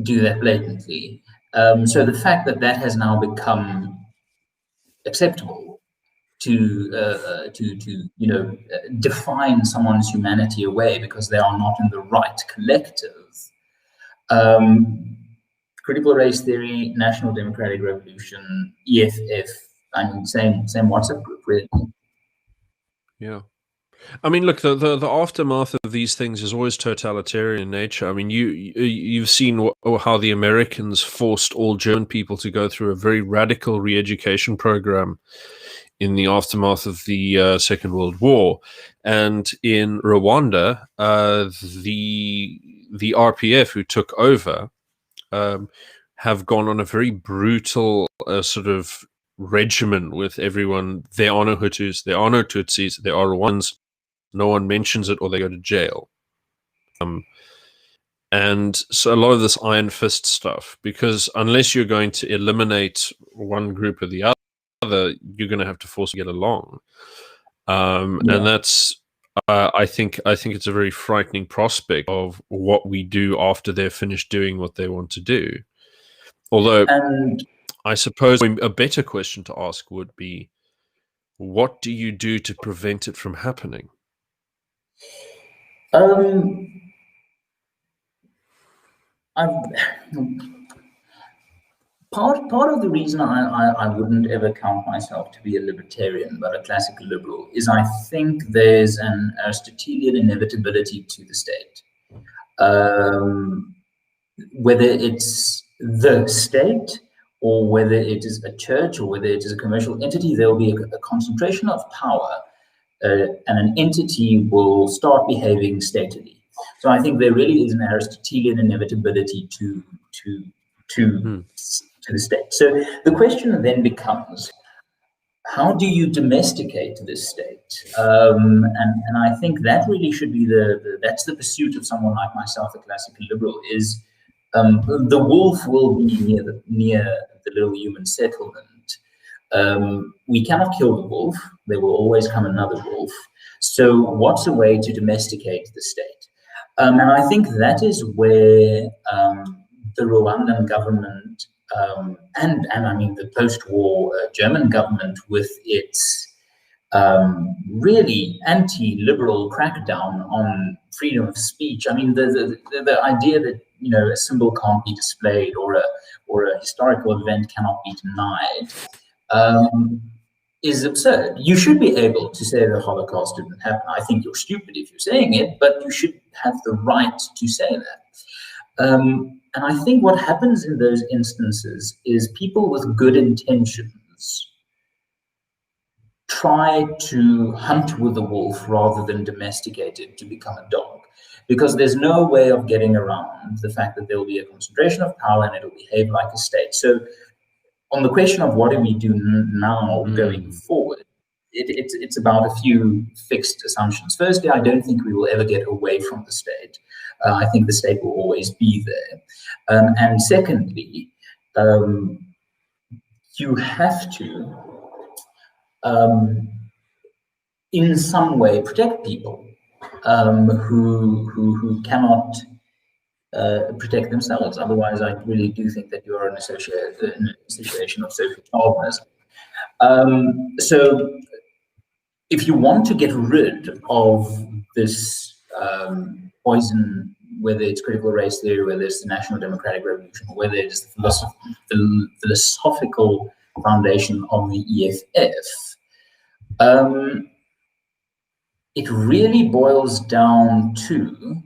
do that blatantly. So the fact that that has now become acceptable to define someone's humanity away because they are not in the right collective. Critical race theory, National Democratic Revolution, EFF, I mean, same WhatsApp group, really. Yeah. I mean, look, the aftermath of these things is always totalitarian in nature. I mean, you've seen how the Americans forced all German people to go through a very radical re-education program in the aftermath of the Second World War, and in Rwanda, the RPF who took over have gone on a very brutal sort of regimen with everyone. There are no Hutus, there are no Tutsis, there are Rwandans. No one mentions it or they go to jail. And so a lot of this iron fist stuff, because unless you're going to eliminate one group or the other, you're going to have to force to get along. And that's, I think it's a very frightening prospect of what we do after they're finished doing what they want to do. Although, I suppose a better question to ask would be, what do you do to prevent it from happening? Part of the reason I wouldn't ever count myself to be a libertarian, but a classical liberal, is I think there's an Aristotelian inevitability to the state. Whether it's the state, or whether it is a church, or whether it is a commercial entity, there will be a concentration of power, and an entity will start behaving stately. So I think there really is an Aristotelian inevitability to the state. So the question then becomes, how do you domesticate this state? And I think that really should be that's the pursuit of someone like myself, a classical liberal, is the wolf will be near the little human settlement. We cannot kill the wolf. There will always come another wolf. So what's a way to domesticate the state? And I think that is where the Rwandan government and I mean the post-war German government with its really anti-liberal crackdown on freedom of speech. I mean, the idea that a symbol can't be displayed or a historical event cannot be denied is absurd. You should be able to say the Holocaust didn't happen. I think you're stupid if you're saying it, but you should have the right to say that. And I think what happens in those instances is people with good intentions try to hunt with the wolf rather than domesticate it to become a dog, because there's no way of getting around the fact that there will be a concentration of power and it'll behave like a state. So on the question of what do we do now going forward, it's about a few fixed assumptions. Firstly, I don't think we will ever get away from the state. I think the state will always be there. And secondly, you have to in some way protect people who cannot protect themselves. Otherwise, I really do think that you are in a situation of social Darwinism. So if you want to get rid of this poison, whether it's critical race theory, whether it's the National Democratic Revolution, or whether it's the philosophical foundation of the EFF, it really boils down to,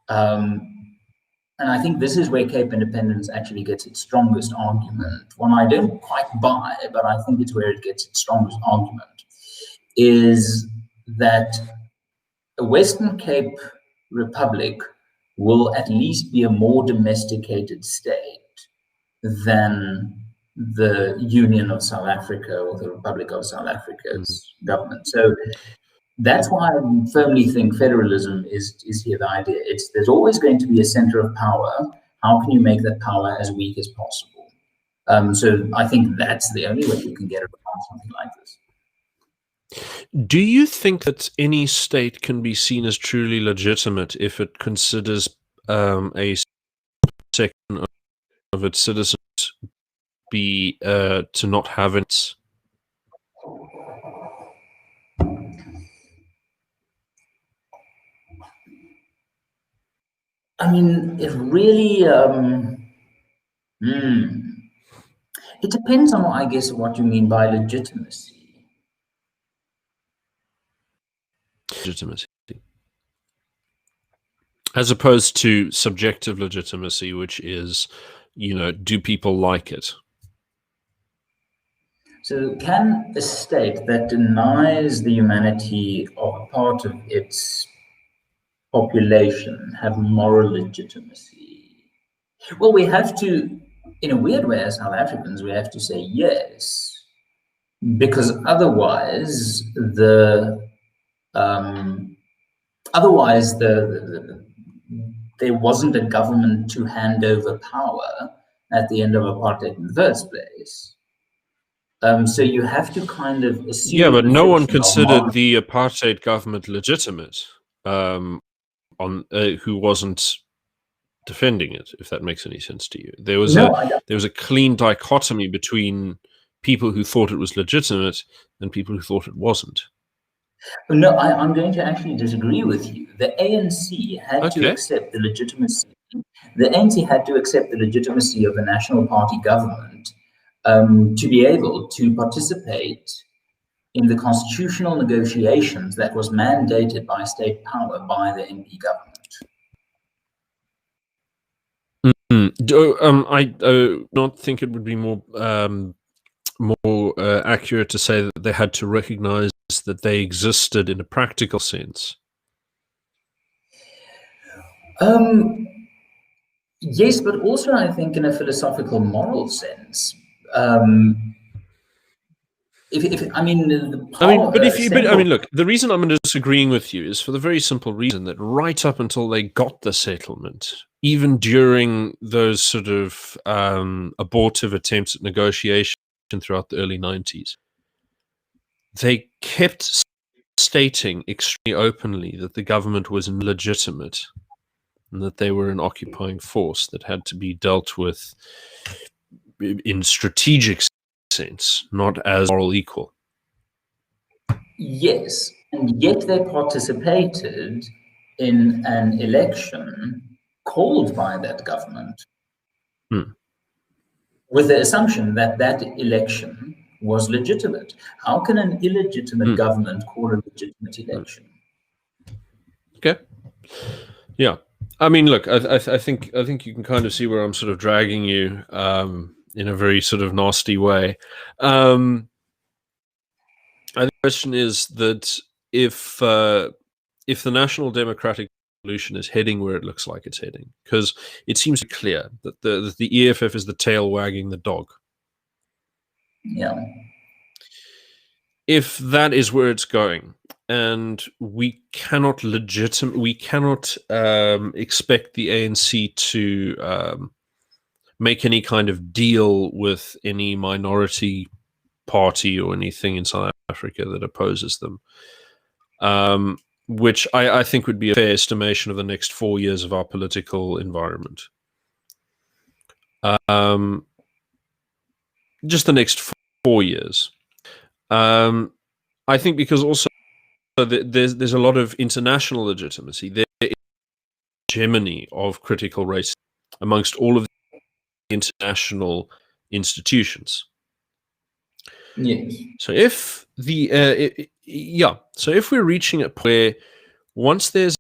and I think this is where Cape independence actually gets its strongest argument, one I don't quite buy, but I think it's where it gets its strongest argument, is that a Western Cape Republic will at least be a more domesticated state than the Union of South Africa or the Republic of South Africa's government. So that's why I firmly think federalism is here the idea. There's always going to be a center of power. How can you make that power as weak as possible? So I think that's the only way you can get around something like this. Do you think that any state can be seen as truly legitimate if it considers a section of its citizens be to not have it? I mean, it really it depends on, I guess, what you mean by legitimacy. Legitimacy, as opposed to subjective legitimacy, which is, do people like it? So can a state that denies the humanity of a part of its population have moral legitimacy? Well, we have to, in a weird way, as South Africans, we have to say yes, because otherwise there wasn't a government to hand over power at the end of apartheid in the first place. So you have to kind of assume. Yeah, but no one considered the apartheid government legitimate, who wasn't defending it, if that makes any sense to you. There was a clean dichotomy between people who thought it was legitimate and people who thought it wasn't. No, I'm going to actually disagree with you. The ANC had to accept the legitimacy. The ANC had to accept the legitimacy of the National Party government to be able to participate in the constitutional negotiations that was mandated by state power by the NP government. I don't think it would be more accurate to say that they had to recognize that they existed in a practical sense. Yes, but also I think in a philosophical moral sense. Look, the reason I'm disagreeing with you is for the very simple reason that right up until they got the settlement, even during those sort of abortive attempts at negotiation throughout the early 90s, they kept stating extremely openly that the government was illegitimate and that they were an occupying force that had to be dealt with in strategic sense, not as moral equal. Yes, and yet they participated in an election called by that government with the assumption that that election was legitimate. How can an illegitimate government call a legitimate election? Okay. Yeah. I mean, look, I think you can kind of see where I'm sort of dragging you in a very sort of nasty way. I think the question is that if the National Democratic Revolution is heading where it looks like it's heading, because it seems clear that the EFF is the tail wagging the dog. Yeah. If that is where it's going, and we cannot expect the ANC to make any kind of deal with any minority party or anything in South Africa that opposes them, which I think would be a fair estimation of the next 4 years of our political environment. Just the next 4 years. I think because also there's a lot of international legitimacy. There is hegemony of critical race amongst all of the international institutions. Yes. So if so if we're reaching a point where once there's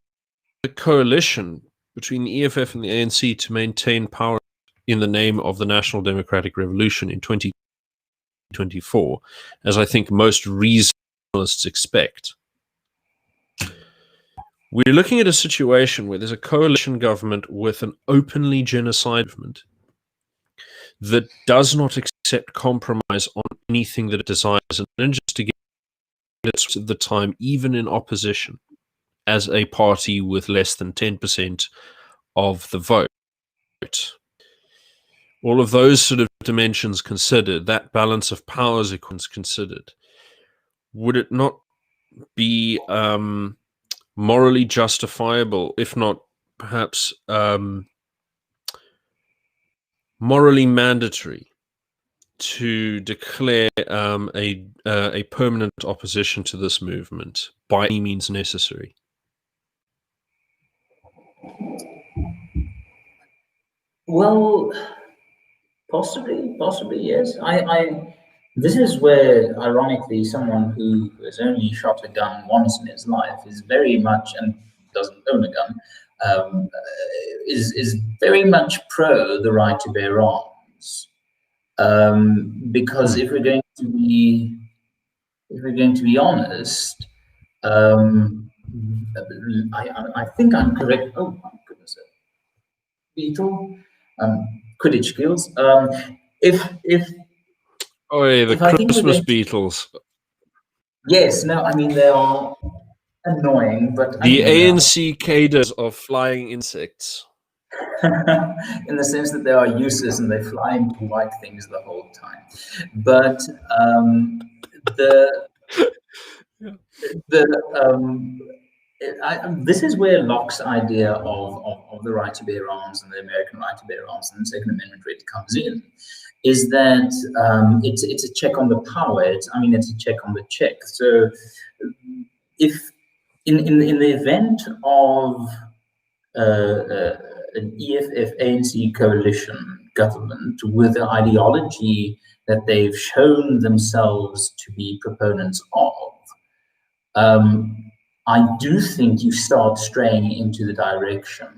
a coalition between the EFF and the ANC to maintain power in the name of the National Democratic Revolution in 2024, as I think most reasonableists expect, we're looking at a situation where there's a coalition government with an openly genocide movement that does not accept compromise on anything that it desires, and just to get it at the time, even in opposition, as a party with less than 10% of the vote. All of those sort of dimensions considered, that balance of powers considered, would it not be morally justifiable, if not perhaps morally mandatory, to declare a permanent opposition to this movement by any means necessary? Well, possibly, yes. This is where, ironically, someone who has only shot a gun once in his life is very much, and doesn't own a gun, is very much pro the right to bear arms. Because if we're going to be honest, I think I'm correct. Oh my goodness, Beetle, Quidditch skills. Oh, yeah, the if I think Christmas beetles. Yes, no, I mean they are annoying, but the ANC cadres of flying insects. In the sense that they are useless and they fly into white things the whole time. But this is where Locke's idea of the right to bear arms and the American right to bear arms and the Second Amendment really comes in, is that it's a check on the power. It's a check on the check. So if in the event of an EFF ANC coalition government with an ideology that they've shown themselves to be proponents of, I do think you start straying into the direction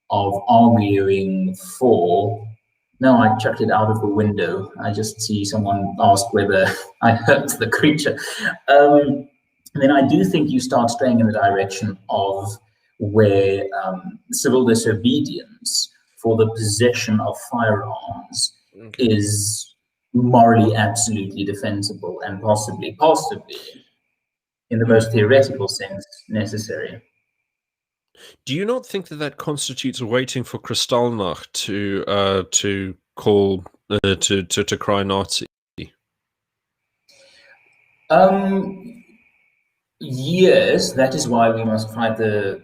of arguing for. No, I chucked it out of the window. I just see someone ask whether I hurt the creature. Then I do think you start straying in the direction of where civil disobedience for the possession of firearms is morally absolutely defensible and possibly, in the most theoretical sense, necessary. Do you not think that constitutes waiting for Kristallnacht to call to cry Nazi? Yes, that is why we must fight the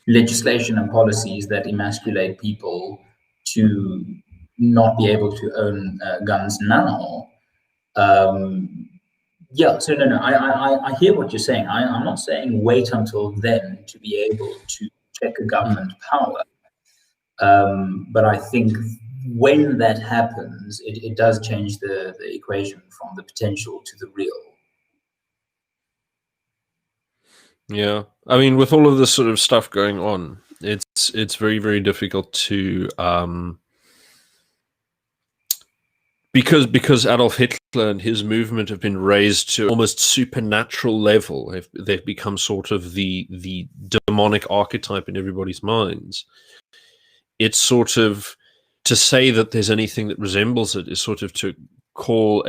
legislation and policies that emasculate people to not be able to own guns now. Yeah, so no, I hear what you're saying. I'm not saying wait until then to be able to check a government power. But I think when that happens, it does change the equation from the potential to the real. Yeah, I mean, with all of this sort of stuff going on, it's very, very difficult to because Adolf Hitler and his movement have been raised to almost supernatural level. They've become sort of the demonic archetype in everybody's minds. It's sort of, to say that there's anything that resembles it is sort of to call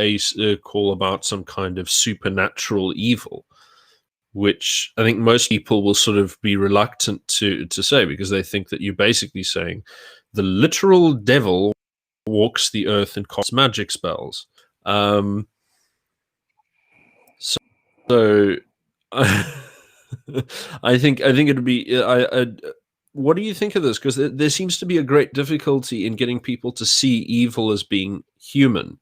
about some kind of supernatural evil, which I think most people will sort of be reluctant to say, because they think that you're basically saying the literal devil walks the earth and casts magic spells. So I think it'd be. What do you think of this? Because there seems to be a great difficulty in getting people to see evil as being human.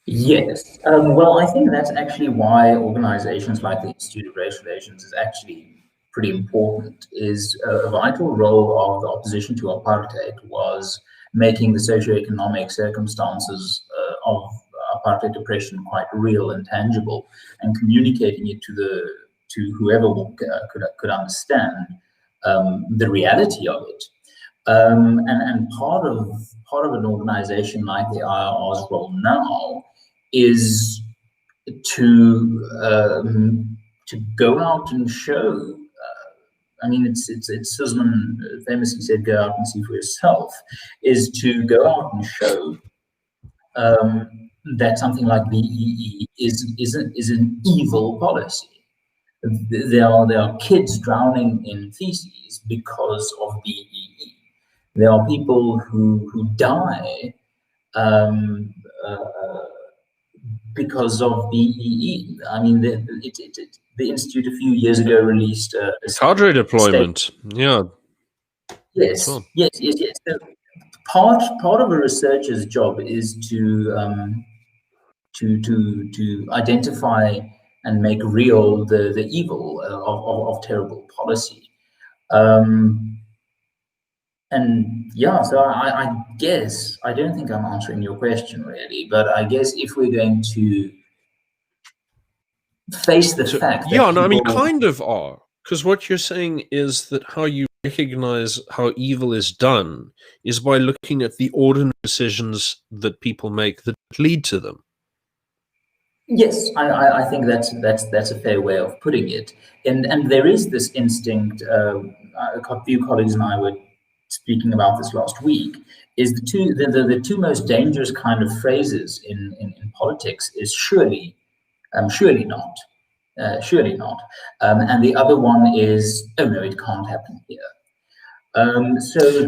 Yes. Well, I think that's actually why organizations like the Institute of Race Relations is actually pretty important. Is a vital role of the opposition to apartheid was making the socioeconomic circumstances of apartheid oppression quite real and tangible, and communicating it to whoever could understand the reality of it. And part of an organization like the IRR's role now is to go out and show. I mean, it's Sussman famously said, "Go out and see for yourself." Is to go out and show that something like BEE is an evil policy. There are kids drowning in feces because of BEE. There are people who die because of BEE. I mean, the Institute a few years ago released a cadre deployment. Yeah. Yes, well. yes. So part of a researcher's job is to identify and make real the evil of terrible policy. And yeah, so I guess, I don't think I'm answering your question really, but I guess if we're going to face the fact that yeah, no, I mean, kind of are, because what you're saying is that how you recognize how evil is done is by looking at the ordinary decisions that people make that lead to them. Yes, I think that's a fair way of putting it, and there is this instinct. A few colleagues and I were speaking about this last week. Is the two most dangerous kind of phrases in politics is surely not, surely not, and the other one is, oh no, it can't happen here. So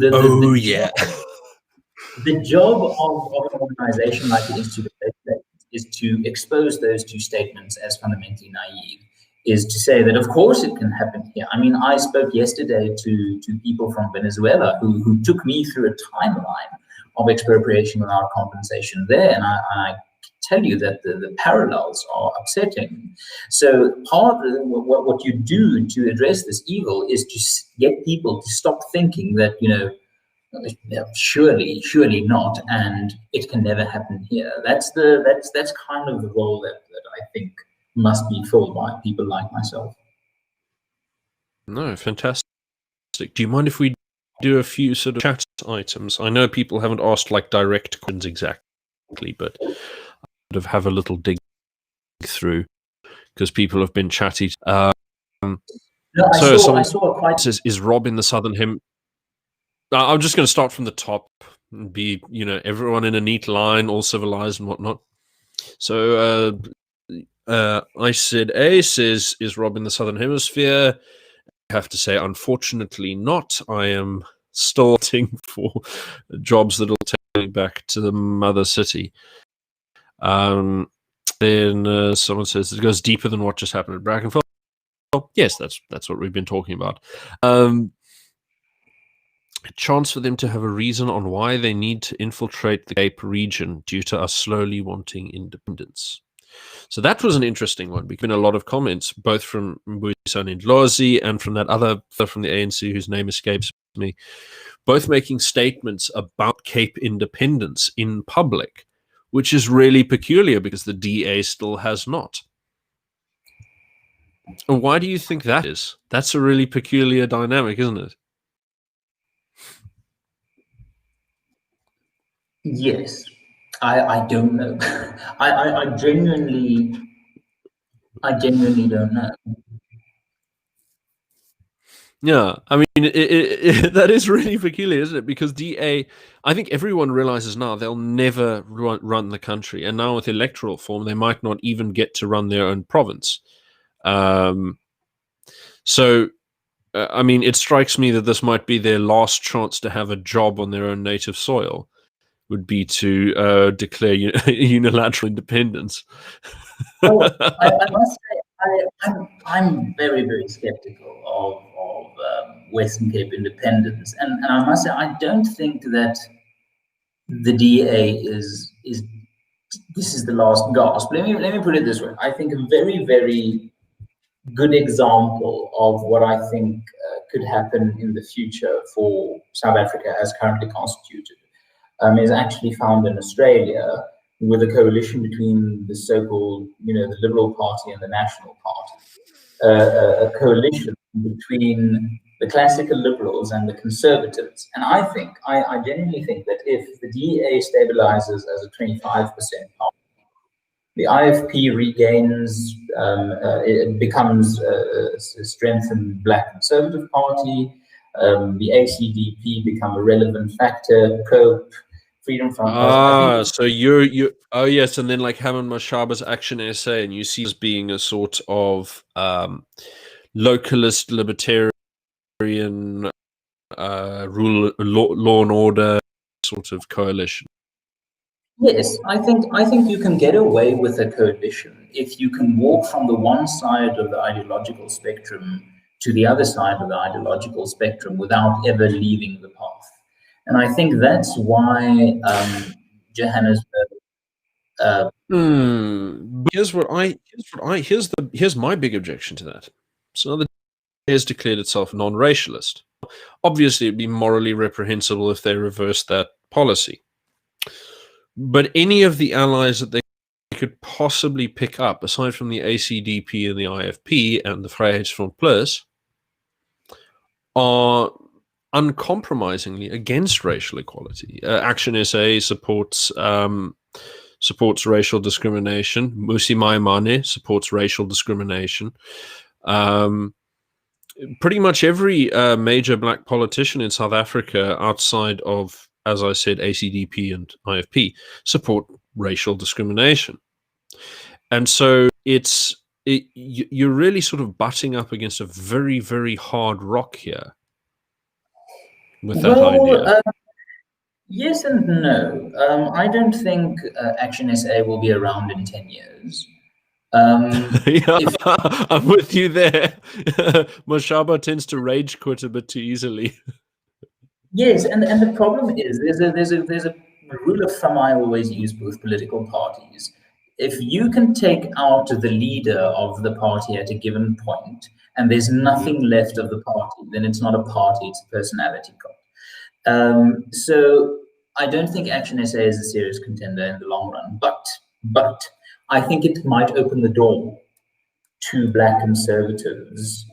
the job of an organization like the Institute of Race Relations is to expose those two statements as fundamentally naive, is to say that of course it can happen here. I mean, I spoke yesterday to people from Venezuela who took me through a timeline of expropriation without compensation there, and I tell you that the parallels are upsetting. So part of what you do to address this evil is to get people to stop thinking that, you know, surely not, and it can never happen here. That's kind of the role that I think must be filled by people like myself. No, fantastic. Do you mind if we do a few sort of chat items? I know people haven't asked like direct questions exactly, but I would have a little dig through because people have been chatty. No, I saw quite. Says, is Rob in the Southern Hemisphere? I'm just going to start from the top and be, you know, everyone in a neat line, all civilized and whatnot. So I said, A says, is Rob in the Southern Hemisphere? I have to say, unfortunately not. I am still waiting for jobs that will take me back to the mother city. Then someone says, it goes deeper than what just happened at Brackenfell. yes, that's what we've been talking about. A chance for them to have a reason on why they need to infiltrate the Cape region due to us slowly wanting independence. So that was an interesting one. There's been a lot of comments, both from Mbuyisani Ndlozi and from that other from the ANC whose name escapes me, both making statements about Cape independence in public, which is really peculiar because the DA still has not. And why do you think that is? That's a really peculiar dynamic, isn't it? Yes, I don't know. I genuinely don't know. Yeah, I mean, that is really peculiar, isn't it? Because DA, I think everyone realizes now they'll never run the country. And now with electoral form, they might not even get to run their own province. So, I mean, it strikes me that this might be their last chance to have a job on their own native soil, would be to declare unilateral independence. Well, I must say, I'm very, very skeptical of Western Cape independence, and I must say, I don't think that the DA is this is the last gasp. Let me put it this way. I think a very, very good example of what I think could happen in the future for South Africa as currently constituted is actually found in Australia with a coalition between the so-called, the Liberal Party and the National Party, a coalition between the classical Liberals and the Conservatives. And I genuinely think that if the DA stabilizes as a 25% party, the IFP regains, it becomes a strengthened Black Conservative Party, the ACDP become a relevant factor, COPE, Freedom Front. So you oh yes, and then like Herman Mashaba's Action SA, and you see as being a sort of localist libertarian law and order sort of coalition. Yes, I think you can get away with a coalition if you can walk from the one side of the ideological spectrum to the other side of the ideological spectrum without ever leaving the path. And I think that's why Johannesburg. Here's my big objection to that. So the DA has declared itself non-racialist. Obviously, it'd be morally reprehensible if they reversed that policy. But any of the allies that they could possibly pick up, aside from the ACDP and the IFP and the Vryheidsfront Plus, are uncompromisingly against racial equality. Action SA supports racial discrimination. Musi Maimane supports racial discrimination. Pretty much every major Black politician in South Africa, outside of, as I said, ACDP and IFP, support racial discrimination. And so you're really sort of butting up against a very, very hard rock here with that idea. Yes and no. I don't think Action SA will be around in 10 years. Yeah, I'm with you there. Mashaba tends to rage quit a bit too easily. Yes, and the problem is there's a rule of thumb I always use with political parties. If you can take out the leader of the party at a given point, and there's nothing left of the party, then it's not a party; it's a personality cult. So I don't think Action SA is a serious contender in the long run, but I think it might open the door to Black conservatives.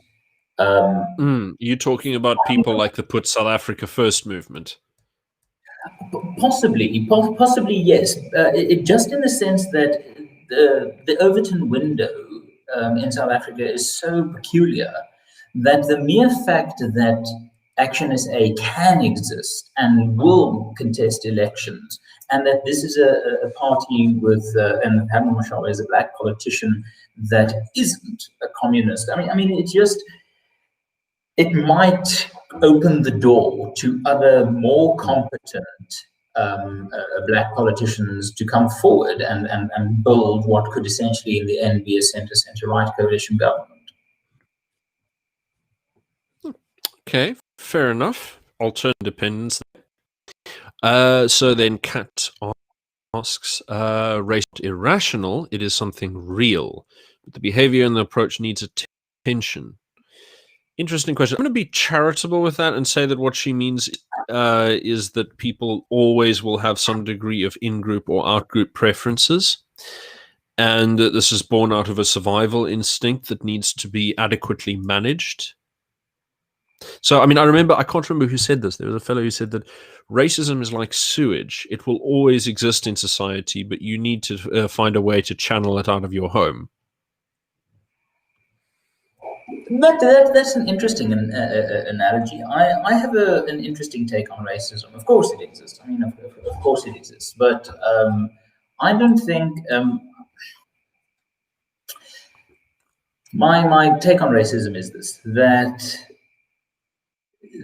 You're talking about people like the Put South Africa First movement? Possibly, yes. It just in the sense that the Overton window in South Africa is so peculiar that the mere fact that Action SA can exist and will contest elections, and that this is a party with, and Herman Mashaba is a Black politician that isn't a communist. I mean, it might open the door to other more competent Black politicians to come forward and build what could essentially in the end be a centre-right coalition government. Okay, fair enough. Alternate independence. So then Kat asks, race is not irrational, it is something real. But the behavior and the approach needs attention. Interesting question. I'm going to be charitable with that and say that what she means is that people always will have some degree of in-group or out-group preferences, and that this is born out of a survival instinct that needs to be adequately managed. So, I mean, I can't remember who said this. There was a fellow who said that racism is like sewage. It will always exist in society, but you need to find a way to channel it out of your home. That's an interesting analogy. I have an interesting take on racism. Of course it exists. I mean, of course it exists. But I don't think... my take on racism is this, that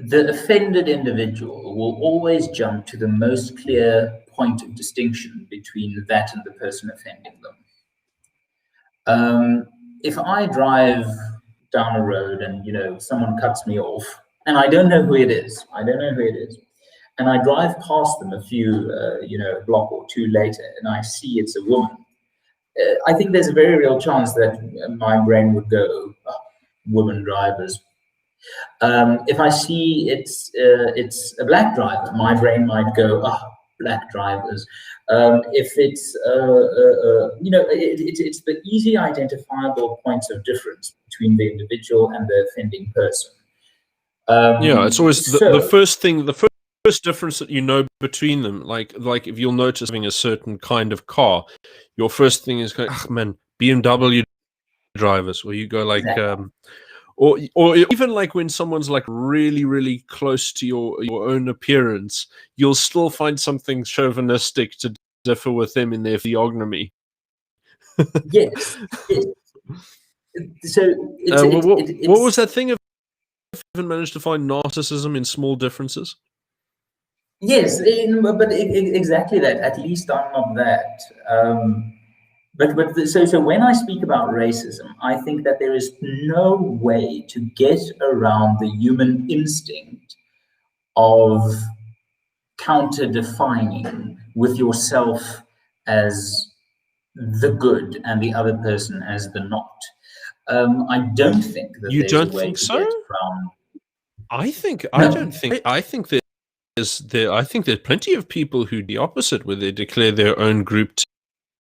the offended individual will always jump to the most clear point of distinction between that and the person offending them. If I drive down a road and, you know, someone cuts me off and I don't know who it is, and I drive past them a few, a block or two later, and I see it's a woman, I think there's a very real chance that my brain would go, oh, women drivers. If I see it's a black driver, my brain might go, oh, black drivers. If it's it's the easy identifiable points of difference between the individual and the offending person. It's always the first thing, the first difference that you know between them. Like if you'll notice having a certain kind of car, your first thing is going, oh, man, BMW drivers, or you go like. Exactly. Or even like when someone's like really, really close to your own appearance, you'll still find something chauvinistic to differ with them in their physiognomy. Yes. So what was that thing of even managed to find narcissism in small differences? Yes, but exactly that. At least I'm not that. So when I speak about racism, I think that there is no way to get around the human instinct of counter-defining with yourself as the good and the other person as the not. I don't think that you there's don't a way think to so? get around. I think there's plenty of people who do the opposite, where they declare their own group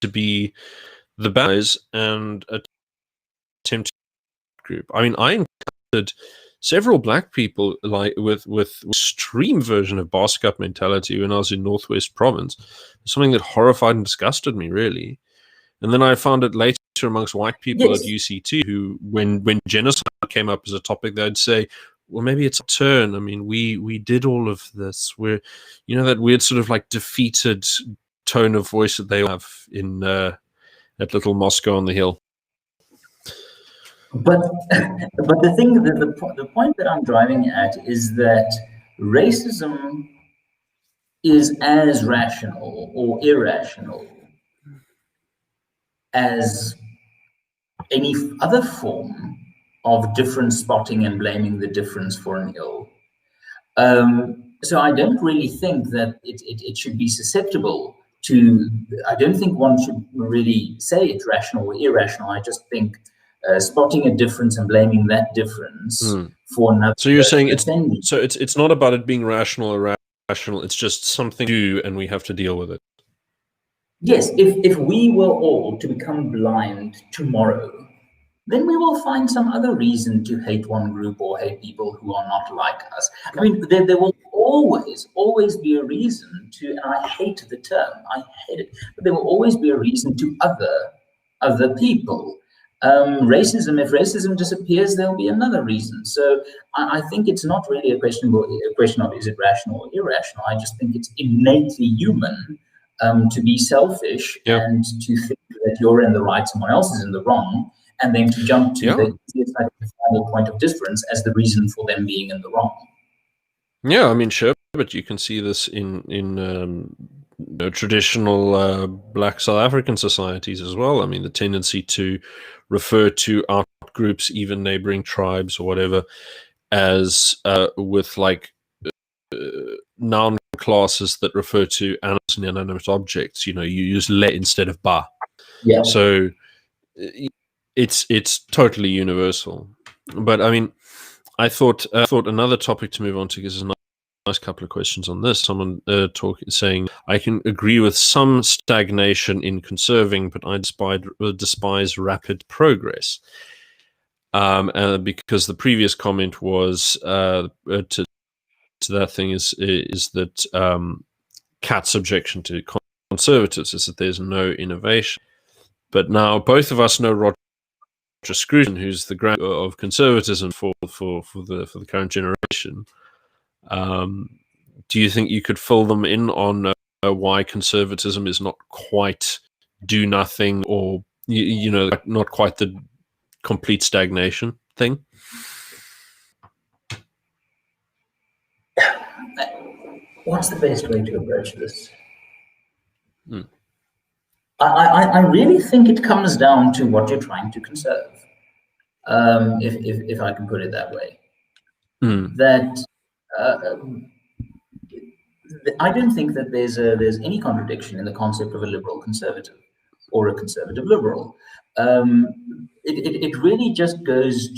to be the bad guys and attempt group. I mean, I encountered several black people like with extreme version of boss cup mentality when I was in Northwest Province. Something that horrified and disgusted me, really. And then I found it later amongst white people at UCT who, when genocide came up as a topic, they'd say, well, maybe it's a turn. I mean, we did all of this. We're, that weird sort of like defeated tone of voice that they have in at Little Moscow on the Hill. But the thing, the point that I'm driving at is that racism is as rational or irrational as any other form of difference spotting and blaming the difference for an ill. So I don't really think that it should be susceptible to, I don't think one should really say it's rational or irrational. I just think spotting a difference and blaming that difference for another. So you're saying it's not about it being rational or irrational, it's just something to do and we have to deal with it. Yes, if we were all to become blind tomorrow, then we will find some other reason to hate one group or hate people who are not like us. I mean, there will always be a reason to, and I hate the term, I hate it, but there will always be a reason to other people. Racism, if racism disappears, there'll be another reason. So I think it's not really a question of is it rational or irrational. I just think it's innately human to be selfish and to think that you're in the right, someone else is in the wrong, and then to jump to the final point of difference as the reason for them being in the wrong. Yeah, I mean, sure, but you can see this in traditional Black South African societies as well. I mean, the tendency to refer to out groups, even neighboring tribes or whatever, as with like noun classes that refer to animals and inanimate objects. You use le instead of ba. Yeah. So it's totally universal. But I mean, I thought another topic to move on to, because there's a nice couple of questions on this. Someone saying, I can agree with some stagnation in conserving, but I despise rapid progress. Because the previous comment was to that thing is that Kat's objection to conservatives is that there's no innovation. But now both of us know Roger Scruton, who's the grand of conservatism for the current generation. Do you think you could fill them in on why conservatism is not quite do nothing, or not quite the complete stagnation thing? What's the best way to approach this? I really think it comes down to what you're trying to conserve, if I can put it that way. That I don't think that there's any contradiction in the concept of a liberal conservative or a conservative liberal. It really just goes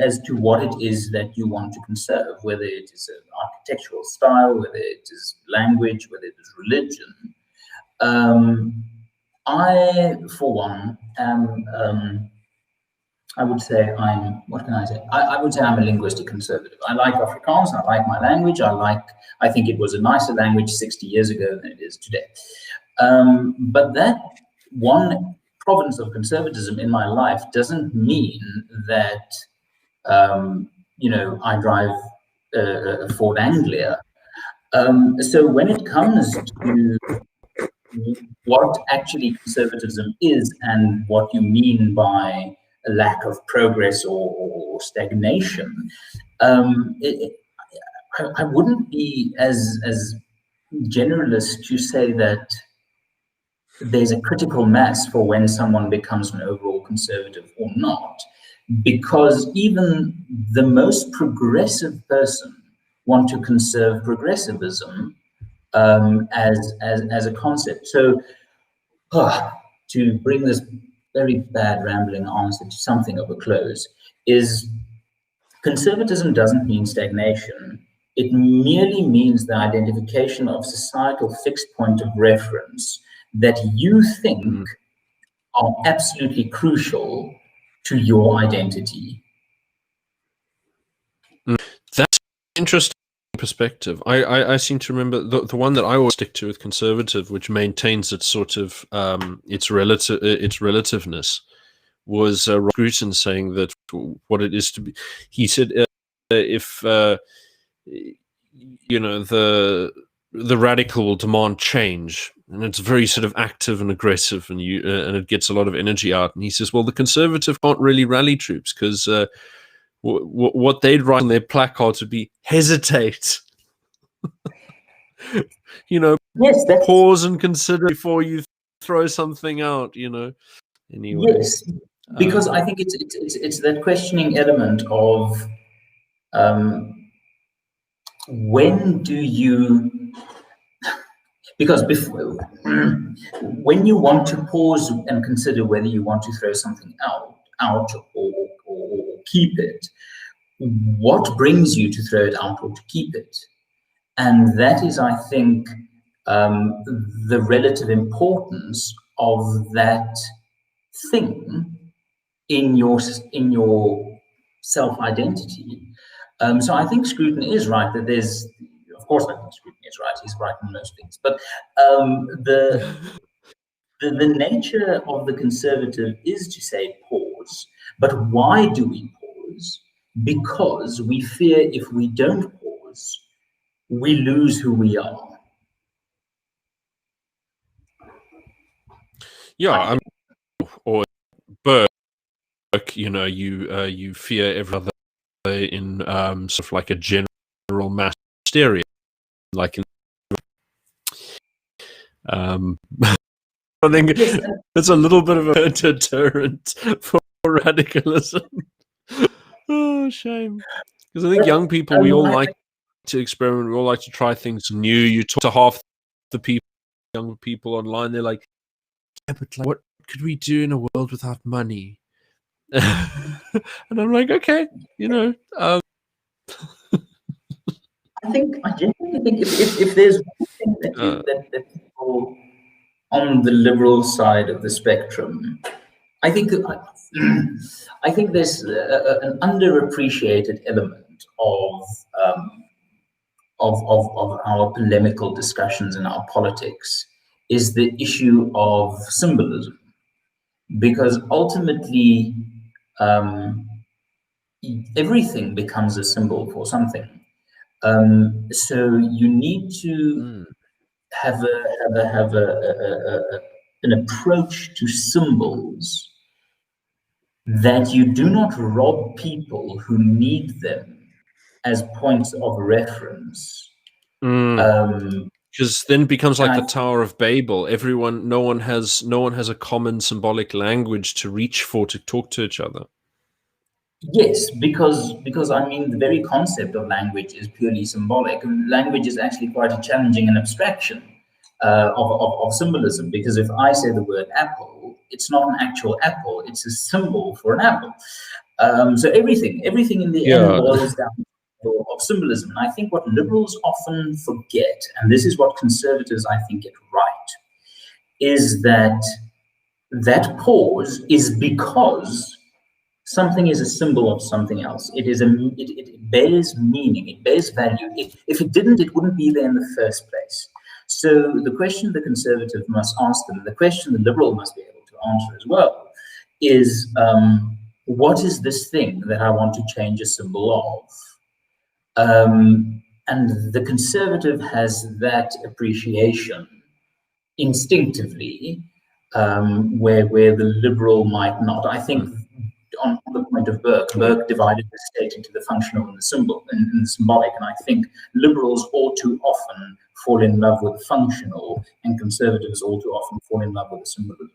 as to what it is that you want to conserve, whether it is an architectural style, whether it is language, whether it is religion. I, for one, am, I would say what can I say? I would say I'm a linguistic conservative. I like Afrikaans, I like my language, I think it was a nicer language 60 years ago than it is today. But that one province of conservatism in my life doesn't mean that, I drive a Ford Anglia. So when it comes to what actually conservatism is and what you mean by a lack of progress or stagnation, I wouldn't be as generalist to say that there's a critical mass for when someone becomes an overall conservative or not, because even the most progressive person want to conserve progressivism as a concept. So to bring this very bad rambling answer to something of a close, is conservatism doesn't mean stagnation. It merely means the identification of societal fixed point of reference that you think are absolutely crucial to your identity. That's interesting perspective. I seem to remember the one that I always stick to with conservative, which maintains its sort of its relativeness, was Scruton saying that what it is to be. He said if the radical will demand change, and it's very sort of active and aggressive, and it gets a lot of energy out. And he says, well, the conservative can't really rally troops, because what they'd write on their placards would be hesitate. Yes, pause and consider before you throw something out. Anyway. Yes, because I think it's that questioning element of when do you, because when you want to pause and consider whether you want to throw something out or keep it, what brings you to throw it out or to keep it? And that is, I think, the relative importance of that thing in your self-identity. So I think Scruton is right that there's, of course I think Scruton is right, he's right in most things, but the nature of the conservative is to say pause. But why do we pause? Because we fear if we don't pause, we lose who we are. Yeah, or Burke, you fear every other in sort of like a general mass hysteria, like in I think it's a little bit of a deterrent for radicalism. Oh, shame. Because I think young people, we all like to experiment. We all like to try things new. You talk to half the people, young people online, they're like, yeah, but like, what could we do in a world without money? And I'm like, okay, you know. I genuinely think if there's one thing that people on the liberal side of the spectrum, I think I think there's an underappreciated element of our polemical discussions and our politics is the issue of symbolism, because ultimately everything becomes a symbol for something. So you need to have an approach to symbols that you do not rob people who need them as points of reference. Because then it becomes like the Tower of Babel. No one has a common symbolic language to reach for, to talk to each other. Yes, because I mean the very concept of language is purely symbolic. Language is actually quite a challenging and abstraction of symbolism, because if I say the word apple, it's not an actual apple, it's a symbol for an apple. So everything in the end boils down to of symbolism. And I think what liberals often forget, and this is what conservatives I think get right, is that pause is because something is a symbol of something else. It bears meaning, it bears value. If it didn't, it wouldn't be there in the first place. So the question the conservative must ask them, the question the liberal must be able to answer as well, is what is this thing that I want to change a symbol of? And the conservative has that appreciation instinctively, where the liberal might not. I think on the point of Burke divided the state into the functional and the symbolic, and I think liberals all too often fall in love with the functional, and conservatives all too often fall in love with the symbolism.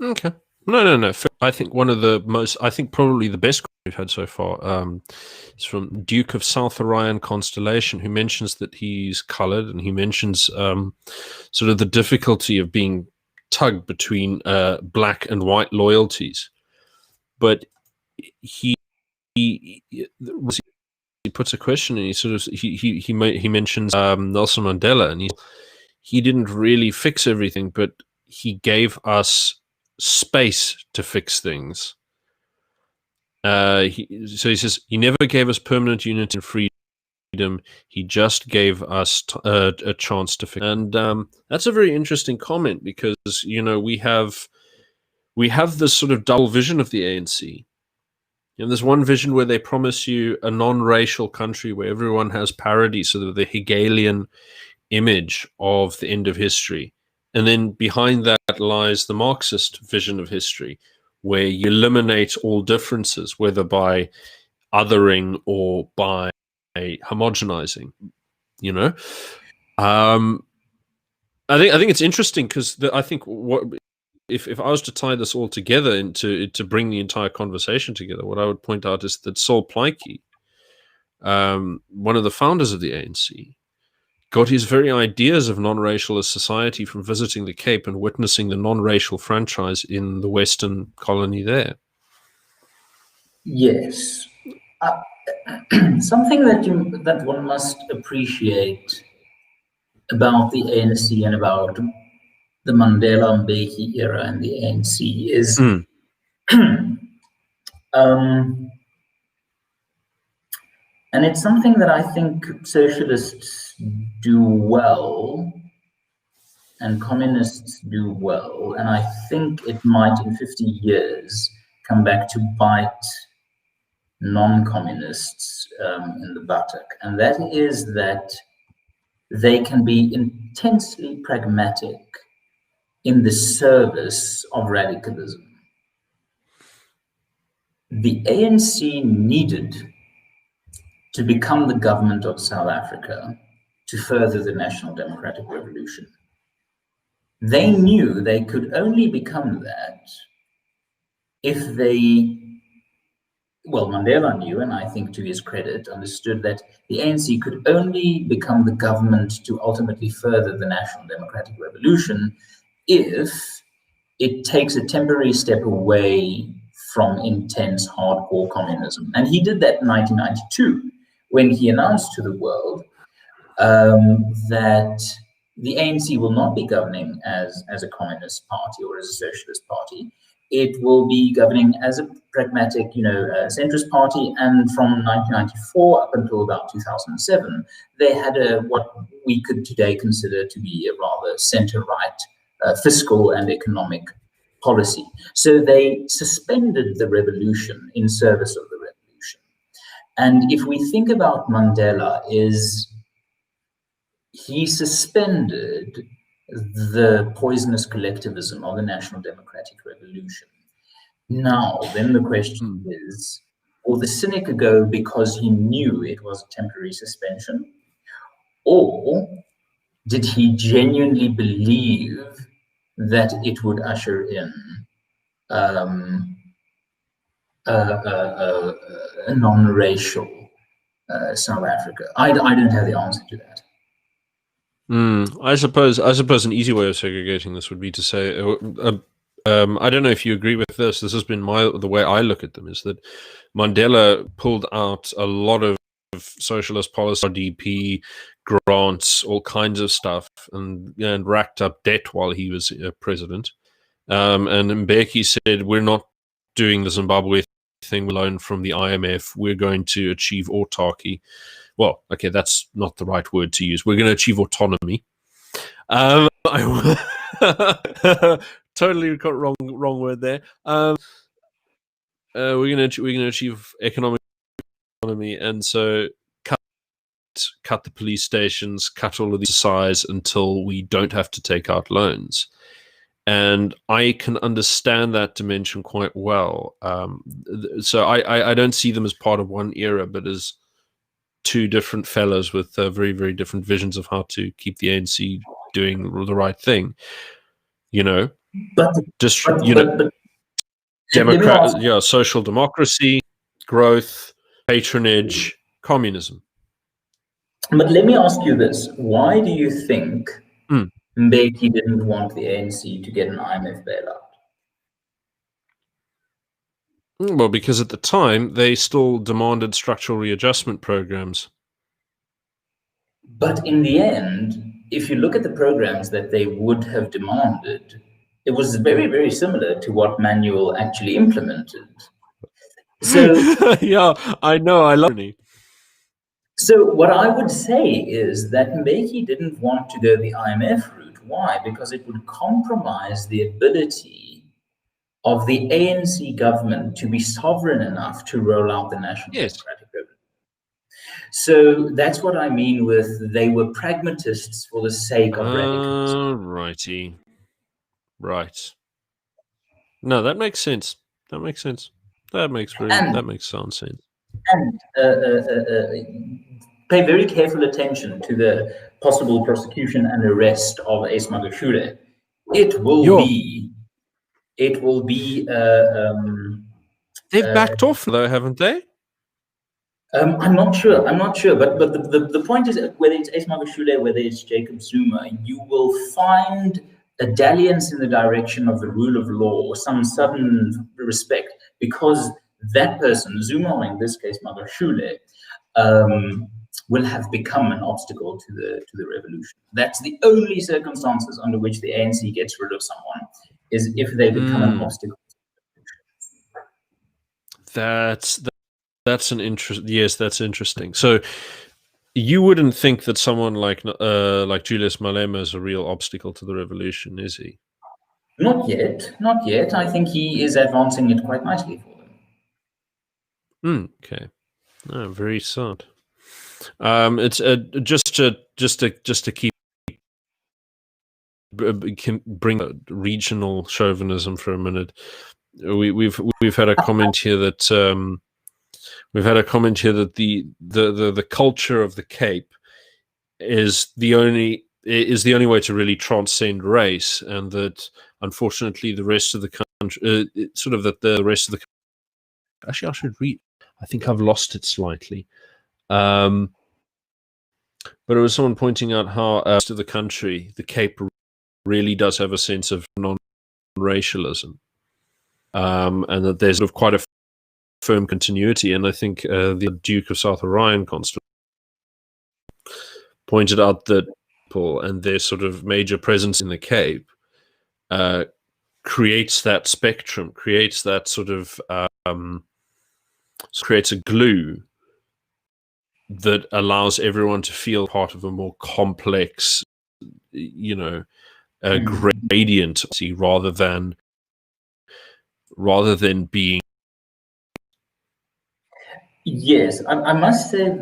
Okay. No. I think probably the best we've had so far is from Duke of South Orion Constellation, who mentions that he's colored, and he mentions sort of the difficulty of being tugged between black and white loyalties. But he puts a question, and he mentions Nelson Mandela, and he didn't really fix everything, but he gave us space to fix things. So he says he never gave us permanent unity and freedom. He just gave us a chance to fix. And that's a very interesting comment, because we have this sort of double vision of the ANC. There's one vision where they promise you a non-racial country where everyone has parity, sort of the Hegelian image of the end of history. And then behind that lies the Marxist vision of history, where you eliminate all differences, whether by othering or by homogenizing. I think it's interesting, because I think if I was to tie this all together and to bring the entire conversation together, what I would point out is that Sol Plaatje, one of the founders of the ANC, got his very ideas of non-racialist society from visiting the Cape and witnessing the non-racial franchise in the Western colony there. Yes. Something that one must appreciate about the ANC and about the Mandela Mbeki era and the ANC is and it's something that I think socialists do well and communists do well, and I think it might in 50 years come back to bite non-communists in the buttock, and that is that they can be intensely pragmatic in the service of radicalism. The ANC needed to become the government of South Africa to further the National Democratic Revolution. They knew they could only become that if they well, Mandela knew, and I think to his credit, understood that the ANC could only become the government to ultimately further the National Democratic Revolution if it takes a temporary step away from intense, hardcore communism. And he did that in 1992 when he announced to the world that the ANC will not be governing as a communist party or as a socialist party. It will be governing as a pragmatic, centrist party. And from 1994 up until about 2007, they had what we could today consider to be a rather center-right fiscal and economic policy. So they suspended the revolution in service of the revolution. And if we think about Mandela, he suspended the poisonous collectivism of the National Democratic Revolution. Now, then the question is, will the cynic go because he knew it was a temporary suspension? Or did he genuinely believe that it would usher in a non-racial South Africa? I don't have the answer to that. I suppose an easy way of segregating this would be to say, I don't know if you agree with this. This has been the way I look at them, is that Mandela pulled out a lot of socialist policy, RDP grants, all kinds of stuff, and racked up debt while he was president. And Mbeki said, "We're not doing the Zimbabwe thing alone from the IMF. We're going to achieve autarky." Well, okay, that's not the right word to use. We're going to achieve autonomy. Totally got wrong word there. We're going to achieve economic autonomy, and so cut the police stations, cut all of the size until we don't have to take out loans. And I can understand that dimension quite well. So I don't see them as part of one era, but as two different fellows with very, very different visions of how to keep the ANC doing the right thing. Social democracy, growth, patronage, communism. But let me ask you this: why do you think Mbeki didn't want the ANC to get an IMF bailout? Well, because at the time, they still demanded structural readjustment programs. But in the end, if you look at the programs that they would have demanded, it was very, very similar to what Manuel actually implemented. So yeah, I know, I love it. So what I would say is that Mbeki didn't want to go the IMF route. Why? Because it would compromise the ability of the ANC government to be sovereign enough to roll out the National Democratic Revolution. So that's what I mean with they were pragmatists for the sake of radicalism. Righty. Right. No, that makes sense. That makes sense. That makes sound sense. And pay very careful attention to the possible prosecution and arrest of Ace Magashule. It will be. They've backed off though, haven't they? I'm not sure. But the point is, whether it's Ace Magashule, whether it's Jacob Zuma, you will find a dalliance in the direction of the rule of law, or some sudden respect, because that person, Zuma, or in this case Magashule, will have become an obstacle to the revolution. That's the only circumstances under which the ANC gets rid of someone, is if they become an obstacle. That's an interest. Yes, that's interesting. So you wouldn't think that someone like Julius Malema is a real obstacle to the revolution, is he? Not yet. I think he is advancing it quite nicely for them. Okay. Oh, very sad. It's just to keep bring regional chauvinism for a minute. We've had a comment here that the culture of the Cape is the only way to really transcend race, and that unfortunately the rest of the country, the rest of the. Actually, I should read. I think I've lost it slightly. But it was someone pointing out how most of the country, the Cape, really does have a sense of non-racialism, and that there's sort of quite a firm continuity. And I think the Duke of South Orion, Constant, pointed out that people and their sort of major presence in the Cape creates that spectrum, creates that sort of creates a glue that allows everyone to feel part of a more complex, gradient, rather than being. Yes, I must say,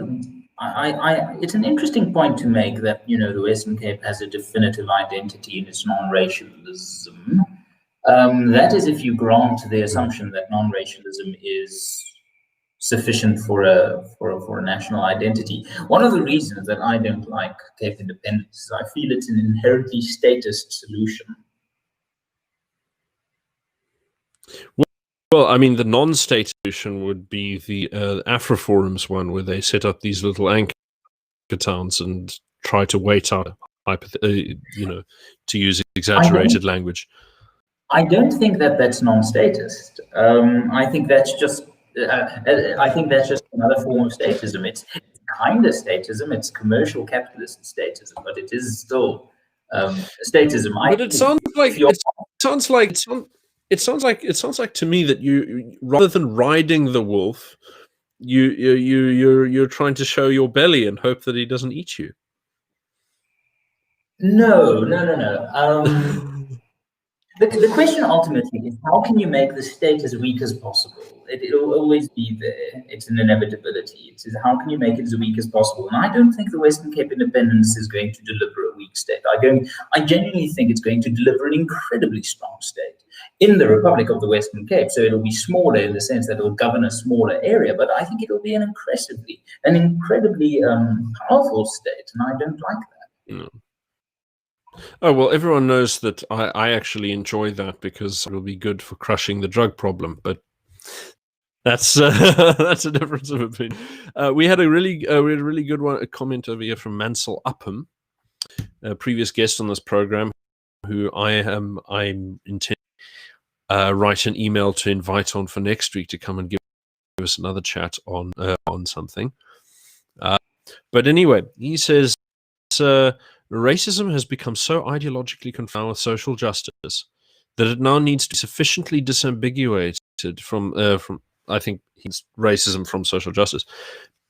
it's an interesting point to make that, the Western Cape has a definitive identity in its non-racialism. That is, if you grant the assumption that non-racialism is sufficient for a national identity. One of the reasons that I don't like Cape independence is I feel it's an inherently statist solution. Well, I mean, the non-state solution would be the Afroforums one, where they set up these little anchor towns and try to wait out, to use exaggerated language. I don't think that that's non-statist. I think that's just another form of statism. It's kind of statism. It's commercial capitalist statism, but it is still statism. But it sounds like to me that you, rather than riding the wolf, you're trying to show your belly and hope that he doesn't eat you. No. The question ultimately is, how can you make the state as weak as possible? It'll always be there. It's an inevitability. It's how can you make it as weak as possible? And I don't think the Western Cape independence is going to deliver a weak state. I genuinely think it's going to deliver an incredibly strong state in the Republic of the Western Cape. So it'll be smaller in the sense that it'll govern a smaller area, but I think it'll be an incredibly powerful state, and I don't like that. No. Oh, well, everyone knows that I actually enjoy that because it will be good for crushing the drug problem, but that's that's a difference of opinion. We had a really good one, a comment over here from Mansell Upham, a previous guest on this program, who I'm intending write an email to invite on for next week to come and give us another chat on something. But anyway, he says, racism has become so ideologically confounded with social justice that it now needs to be sufficiently disambiguated from I think he's racism from social justice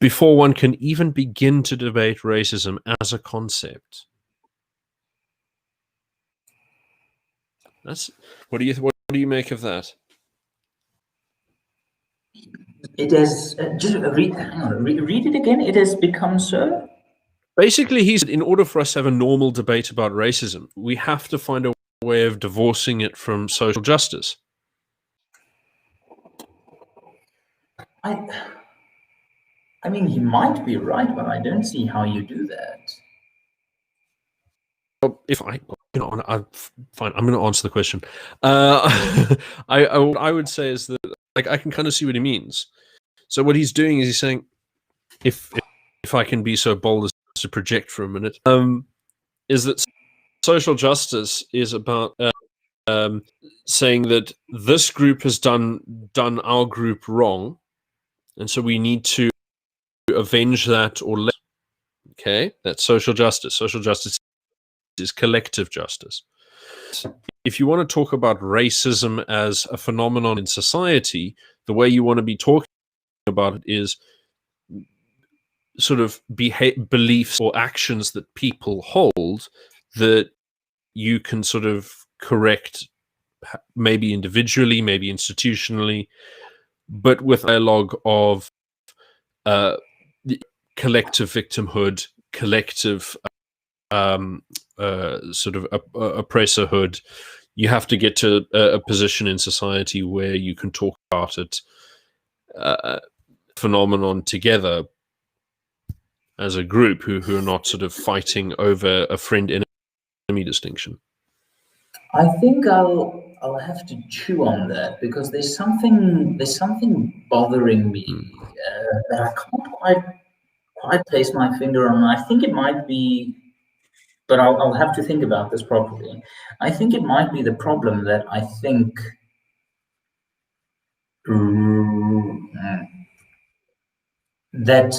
before one can even begin to debate racism as a concept. That's what do you make of that? It has just read it again. It has become so. Basically, he said, in order for us to have a normal debate about racism, we have to find a way of divorcing it from social justice. I mean, he might be right, but I don't see how you do that. Well, fine, I'm going to answer the question. I would say is that, like, I can kind of see what he means. So what he's doing is he's saying, if I can be so bold as to project for a minute, is that social justice is about saying that this group has done our group wrong, and so we need to avenge that or okay, that's social justice. Social justice is collective justice. If you want to talk about racism as a phenomenon in society, the way you want to be talking about it is sort of beliefs or actions that people hold that you can sort of correct, maybe individually, maybe institutionally, but with a dialogue of collective victimhood, collective sort of oppressorhood. You have to get to a position in society where you can talk about it phenomenon together as a group who are not sort of fighting over a friend-enemy distinction. I think I'll I'll have to chew on that, because there's something bothering me that I can't quite place my finger on. I think it might be, but I'll have to think about this properly. I think it might be the problem that I think that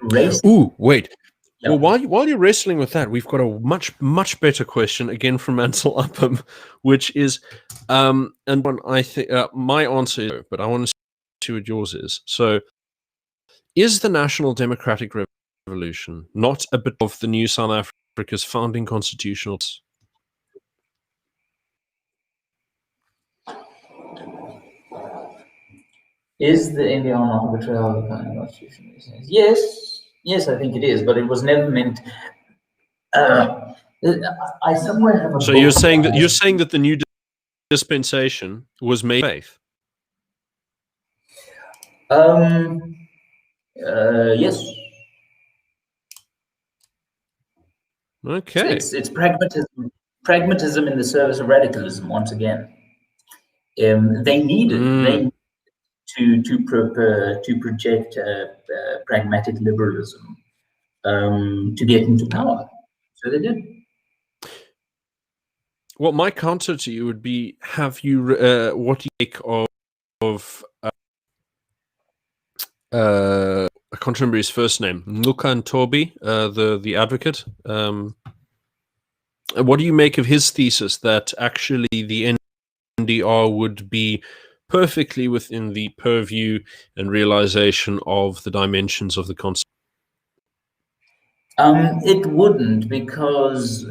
race. Ooh, wait. Yeah. Well, while you're wrestling with that, we've got a much better question again from Ansel Upham, which is, and one I think my answer is, but I want to see what yours is. So, is the National Democratic Revolution not a bit of the new South Africa's founding constitutional? Is the India not a betrayal of the founding constitution? Yes, I think it is, but it was never meant. I somewhere have a. So you're saying that the new dispensation was made faith? Yes. Okay. It's pragmatism in the service of radicalism. Once again, they needed to project pragmatic liberalism to get into power. So they did. Well, my counter to you would be: have you what do you make of I can't remember his first name, Nukan Toby, the advocate. What do you make of his thesis that actually the NDR would be perfectly within the purview and realization of the dimensions of the concept? It wouldn't, because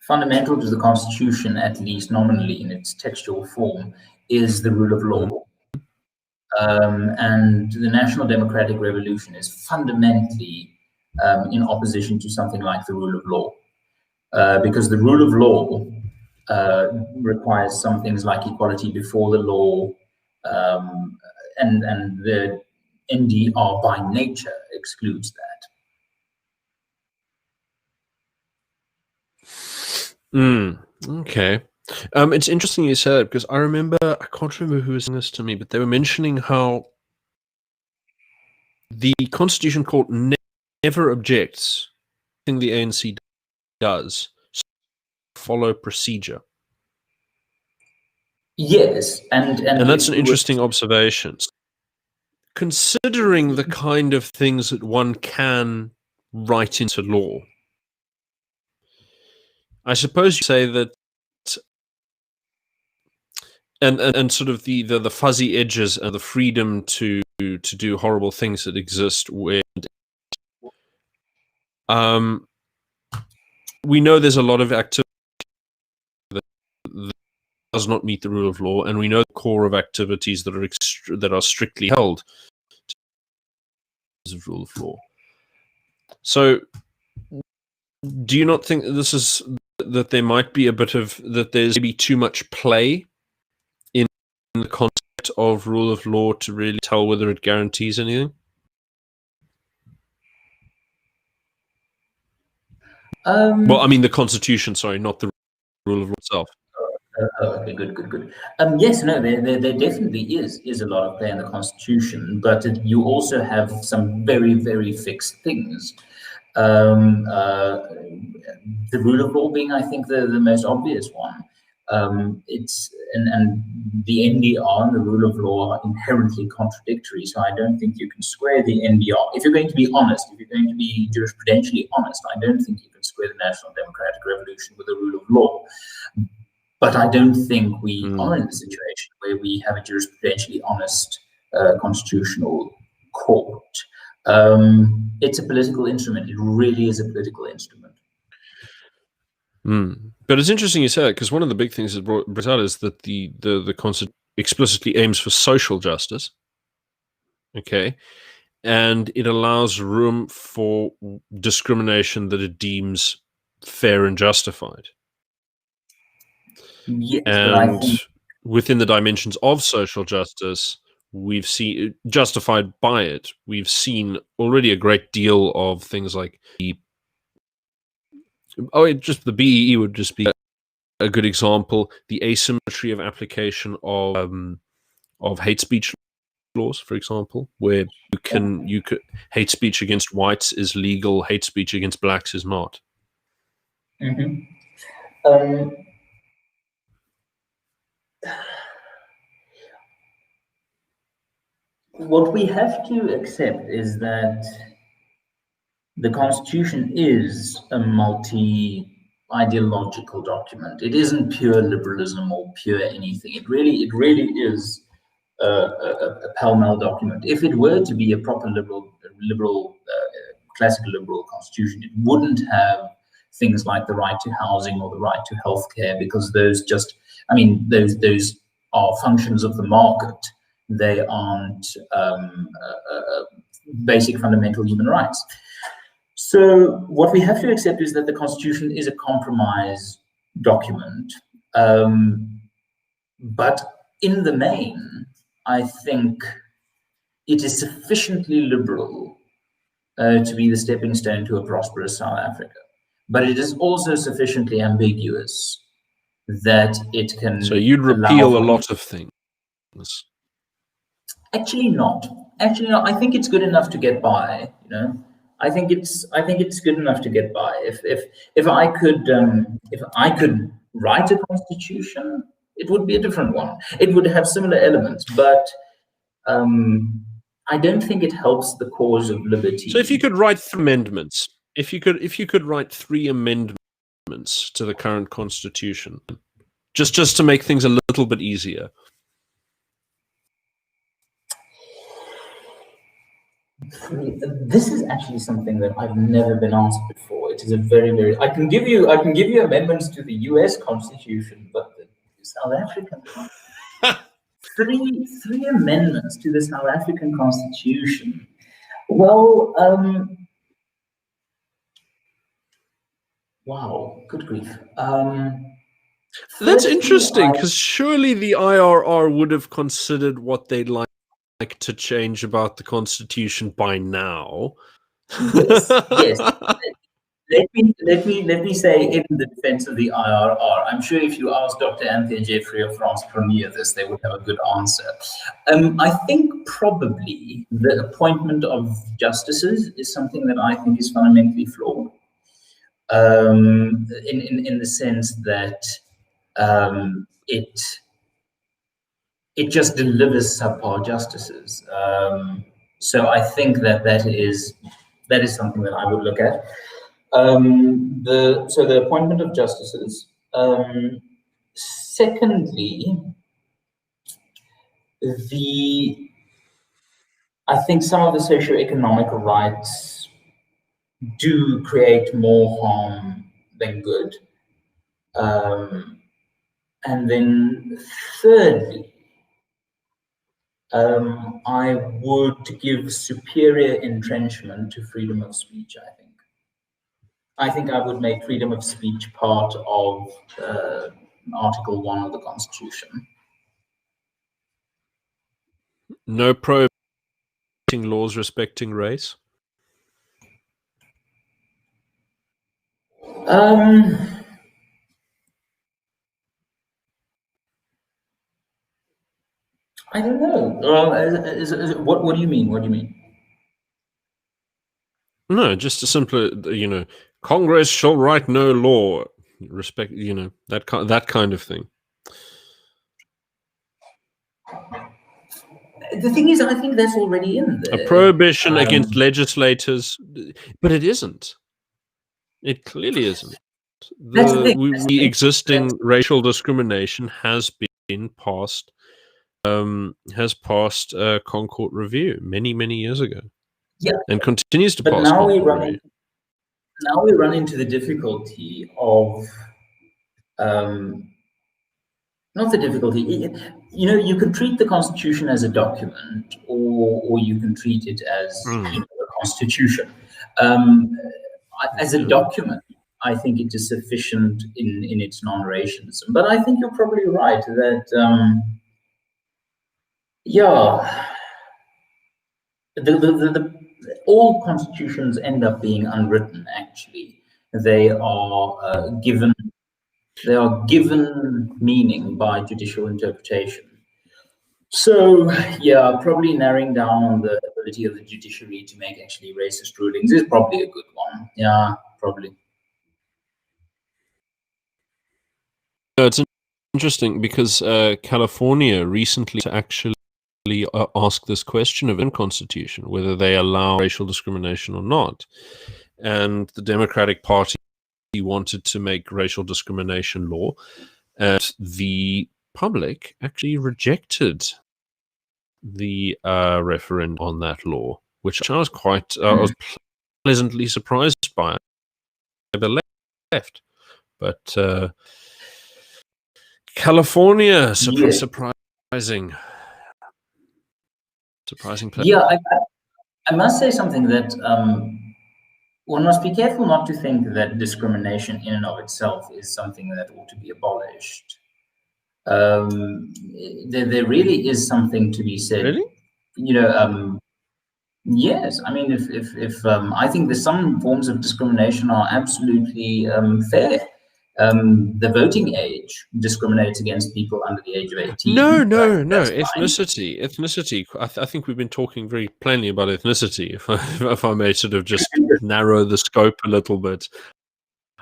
fundamental to the Constitution, at least nominally in its textual form, is the rule of law. And the National Democratic Revolution is fundamentally in opposition to something like the rule of law, because the rule of law requires some things like equality before the law, and the NDR by nature excludes that. Okay. It's interesting you said it, because I can't remember who was saying this to me, but they were mentioning how the Constitution Court never objects anything the ANC does, follow procedure. Yes, and that's an interesting observation. Considering the kind of things that one can write into law, I suppose you say that, and sort of the fuzzy edges and the freedom to do horrible things that exist where we know there's a lot of activity that does not meet the rule of law, and we know the core of activities that are strictly held to the rule of law. So, do you not think that there might be a bit of that? There's maybe too much play in the concept of rule of law to really tell whether it guarantees anything? Well, I mean the Constitution, sorry, not the rule of law itself. Okay, good. Yes, no, there definitely is a lot of play in the Constitution, but you also have some very, very fixed things. The rule of law being, I think, the most obvious one. It's and the NDR and the rule of law are inherently contradictory, so I don't think you can square the NDR. If you're going to be honest, if you're going to be jurisprudentially honest, I don't think you can square the National Democratic Revolution with the rule of law. But I don't think we are in the situation where we have a jurisprudentially honest constitutional court. It's a political instrument. It really is a political instrument. But it's interesting you say that, because one of the big things that brought out is that the Constitution explicitly aims for social justice. Okay. And it allows room for discrimination that it deems fair and justified. Yes, and within the dimensions of social justice, we've seen, justified by it, we've seen already a great deal of things like the BEE would just be a good example, the asymmetry of application of hate speech laws, for example, where you could hate speech against whites is legal, hate speech against blacks is not. What we have to accept is that the Constitution is a multi-ideological document. It isn't pure liberalism or pure anything. It really is a pell-mell document. If it were to be a proper classical liberal constitution, it wouldn't have things like the right to housing or the right to healthcare, because those are functions of the market. They aren't basic fundamental human rights. So what we have to accept is that the Constitution is a compromise document, but in the main, I think it is sufficiently liberal to be the stepping stone to a prosperous South Africa. But it is also sufficiently ambiguous that it can... So you'd repeal a lot of things. Actually not. I think it's good enough to get by, you know. I think it's good enough to get by. If I could write a constitution, it would be a different one. It would have similar elements, but I don't think it helps the cause of liberty. So if you could write amendments, if you could write 3 amendments to the current constitution, just to make things a little bit easier. This is actually something that I've never been asked before. It is a very I can give you amendments to the US Constitution, but the South African three amendments to the South African Constitution. Well, wow, good grief. That's interesting, because surely the IRR would have considered what they'd like to change about the Constitution by now. Yes. Let me say, in the defense of the IRR, I'm sure if you ask Dr. Anthea Jeffrey of France Premier this, they would have a good answer. I think probably the appointment of justices is something that I think is fundamentally flawed, in the sense that it just delivers subpar justices. So I think that is something that I would look at. The appointment of justices. Secondly, I think some of the socioeconomic rights do create more harm than good. And then thirdly, I would give superior entrenchment to freedom of speech, I think I would make freedom of speech part of Article 1 of the Constitution. No prohibiting laws respecting race? I don't know. What do you mean? What do you mean? No, just a simpler, Congress shall write no law. Respect, that kind of thing. The thing is, I think that's already in there. A prohibition against legislators, but it isn't. It clearly isn't. The existing racial discrimination has been passed, Concord Review many years ago. Yeah, and continues to but pass. Now we run into the difficulty of, not the difficulty. You can treat the Constitution as a document, or you can treat it as a constitution. As a document, I think it is sufficient in its non-racialism. But I think you're probably right that, all constitutions end up being unwritten, actually. They are given They are given meaning by judicial interpretation. So, yeah, probably narrowing down on the ability of the judiciary to make actually racist rulings is probably a good one. Yeah, probably. It's interesting because California recently actually asked this question of the Constitution, whether they allow racial discrimination or not. And the Democratic Party wanted to make racial discrimination law, and the public actually rejected the referendum on that law, which I was quite I was pleasantly surprised by the left. But California, surprising place. Yeah, I must say something that one must be careful not to think that discrimination in and of itself is something that ought to be abolished. There really is something to be said. Really? You know, yes. I mean, if I think that some forms of discrimination are absolutely fair. The voting age discriminates against people under the age of 18. No. Ethnicity. I think we've been talking very plainly about ethnicity. If I may sort of just narrow the scope a little bit.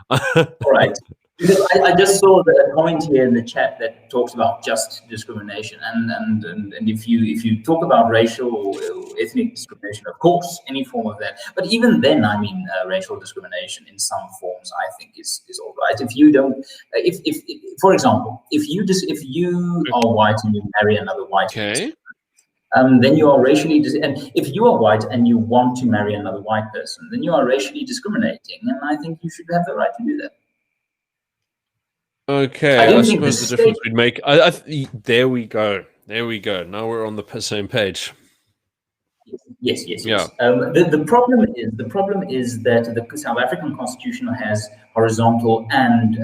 All right. Because I just saw the comment here in the chat that talks about just discrimination, and if you talk about racial or ethnic discrimination, of course, any form of that. But even then, I mean, racial discrimination in some forms, I think, is all right. If you don't, if for example, if you are white and you marry another white person, then you are racially and if you are white and you want to marry another white person, then you are racially discriminating, and I think you should have the right to do that. Okay, I suppose the difference we'd make. There we go. Now we're on the same page. Yes. Yeah. The problem is that the South African Constitution has horizontal and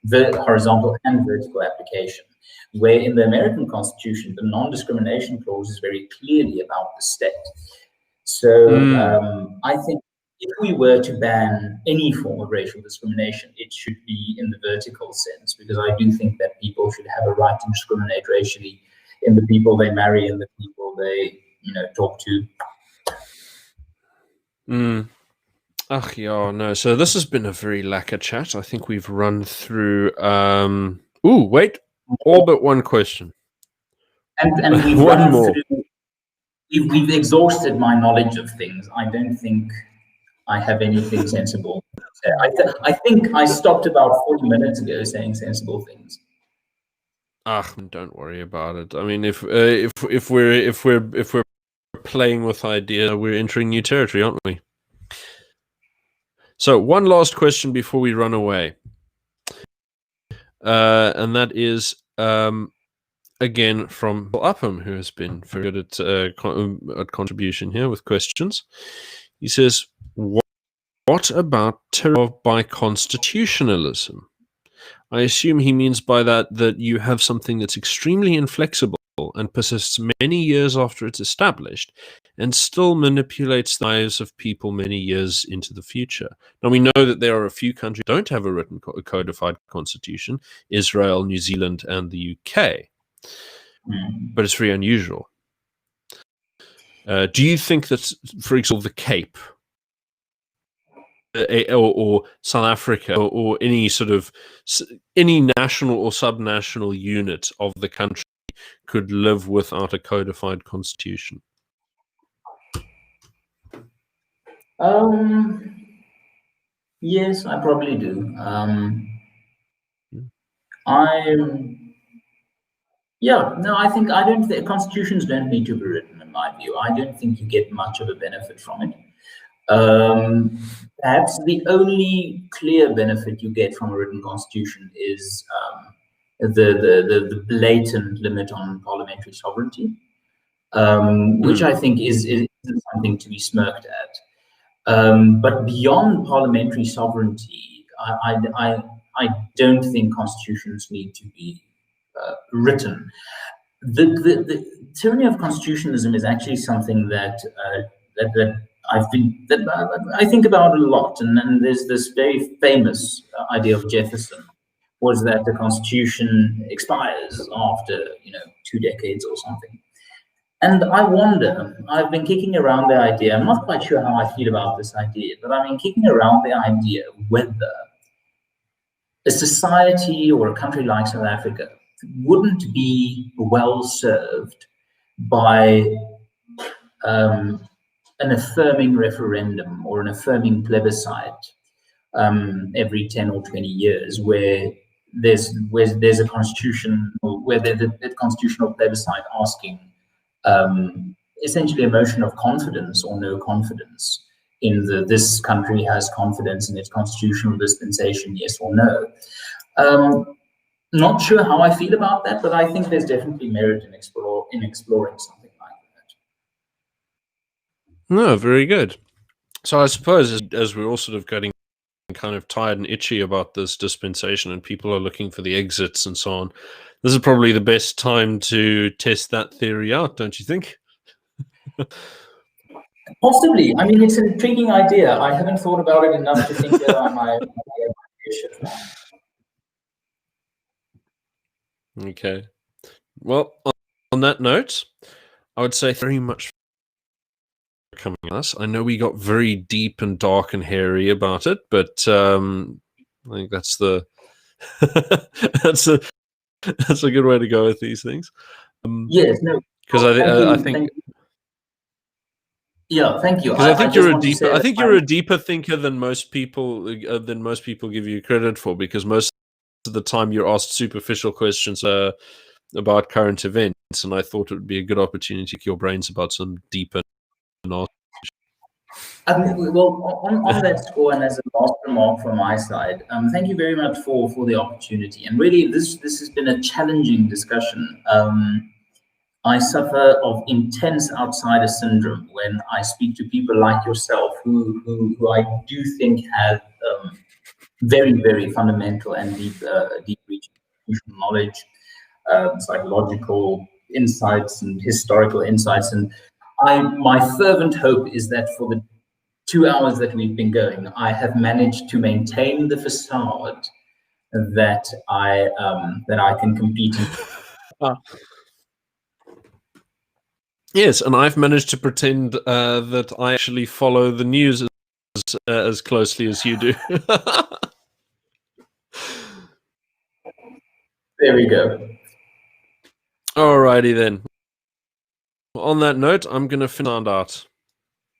vertical application, where in the American Constitution the non-discrimination clause is very clearly about the state. So I think if we were to ban any form of racial discrimination, it should be in the vertical sense, because I do think that people should have a right to discriminate racially in the people they marry and the people they, talk to. Ach, yeah, no. So this has been a very lacquer chat. I think we've run through. Wait, all but one question. And we've run through. We've exhausted my knowledge of things. I don't think I have anything sensible. I think I stopped about 40 minutes ago saying sensible things. Don't worry about it. I mean, if we're playing with ideas, we're entering new territory, aren't we? So one last question before we run away, and that is again from Upham, who has been very good at contribution here with questions. He says, what about terror by constitutionalism? I assume he means by that you have something that's extremely inflexible and persists many years after it's established and still manipulates the lives of people many years into the future. Now, we know that there are a few countries that don't have a written codified constitution, Israel, New Zealand, and the UK. But it's very unusual. Do you think that, for example, the Cape or South Africa or any sort of any national or subnational unit of the country could live without a codified constitution? Yes, I probably do. I don't think constitutions don't need to be written, in my view. I don't think you get much of a benefit from it. Perhaps the only clear benefit you get from a written constitution is the blatant limit on parliamentary sovereignty, which I think is something to be smirked at. But beyond parliamentary sovereignty, I don't think constitutions need to be written. The tyranny of constitutionalism is actually something that I think about a lot, and then there's this very famous idea of Jefferson, was that the constitution expires after 2 decades or something. And I wonder, I've been kicking around the idea, I'm not quite sure how I feel about this idea, but I've been kicking around the idea whether a society or a country like South Africa wouldn't be well served by an affirming referendum or an affirming plebiscite every 10 or 20 years, where there's a constitution, where the constitutional plebiscite asking essentially a motion of confidence or no confidence in this country has confidence in its constitutional dispensation, yes or no. Not sure how I feel about that, but I think there's definitely merit in exploring something like that. No, very good. So I suppose as we're all sort of getting kind of tired and itchy about this dispensation and people are looking for the exits and so on, this is probably the best time to test that theory out, don't you think? Possibly. I mean, it's an intriguing idea. I haven't thought about it enough to think whether I might should. Okay. Well, on that note, I would say very much for coming at us. I know we got very deep and dark and hairy about it, but I think that's the that's a good way to go with these things. Yes, no, because I think. Yeah, thank you. Because I think you're a deeper. I think you're a deeper thinker than most people give you credit for. Because most of the time you're asked superficial questions about current events, and I thought it would be a good opportunity to pick your brains about some deeper knowledge. Well, on that score, and as a last remark from my side, thank you very much for the opportunity. And really, this has been a challenging discussion. I suffer of intense outsider syndrome when I speak to people like yourself, who I do think have very, very fundamental and deep reaching knowledge, psychological insights and historical insights. And my fervent hope is that for the 2 hours that we've been going, I have managed to maintain the facade that I can compete in. Yes, and I've managed to pretend that I actually follow the news as closely as you do. There we go. Alrighty then. On that note, I'm going to finish out.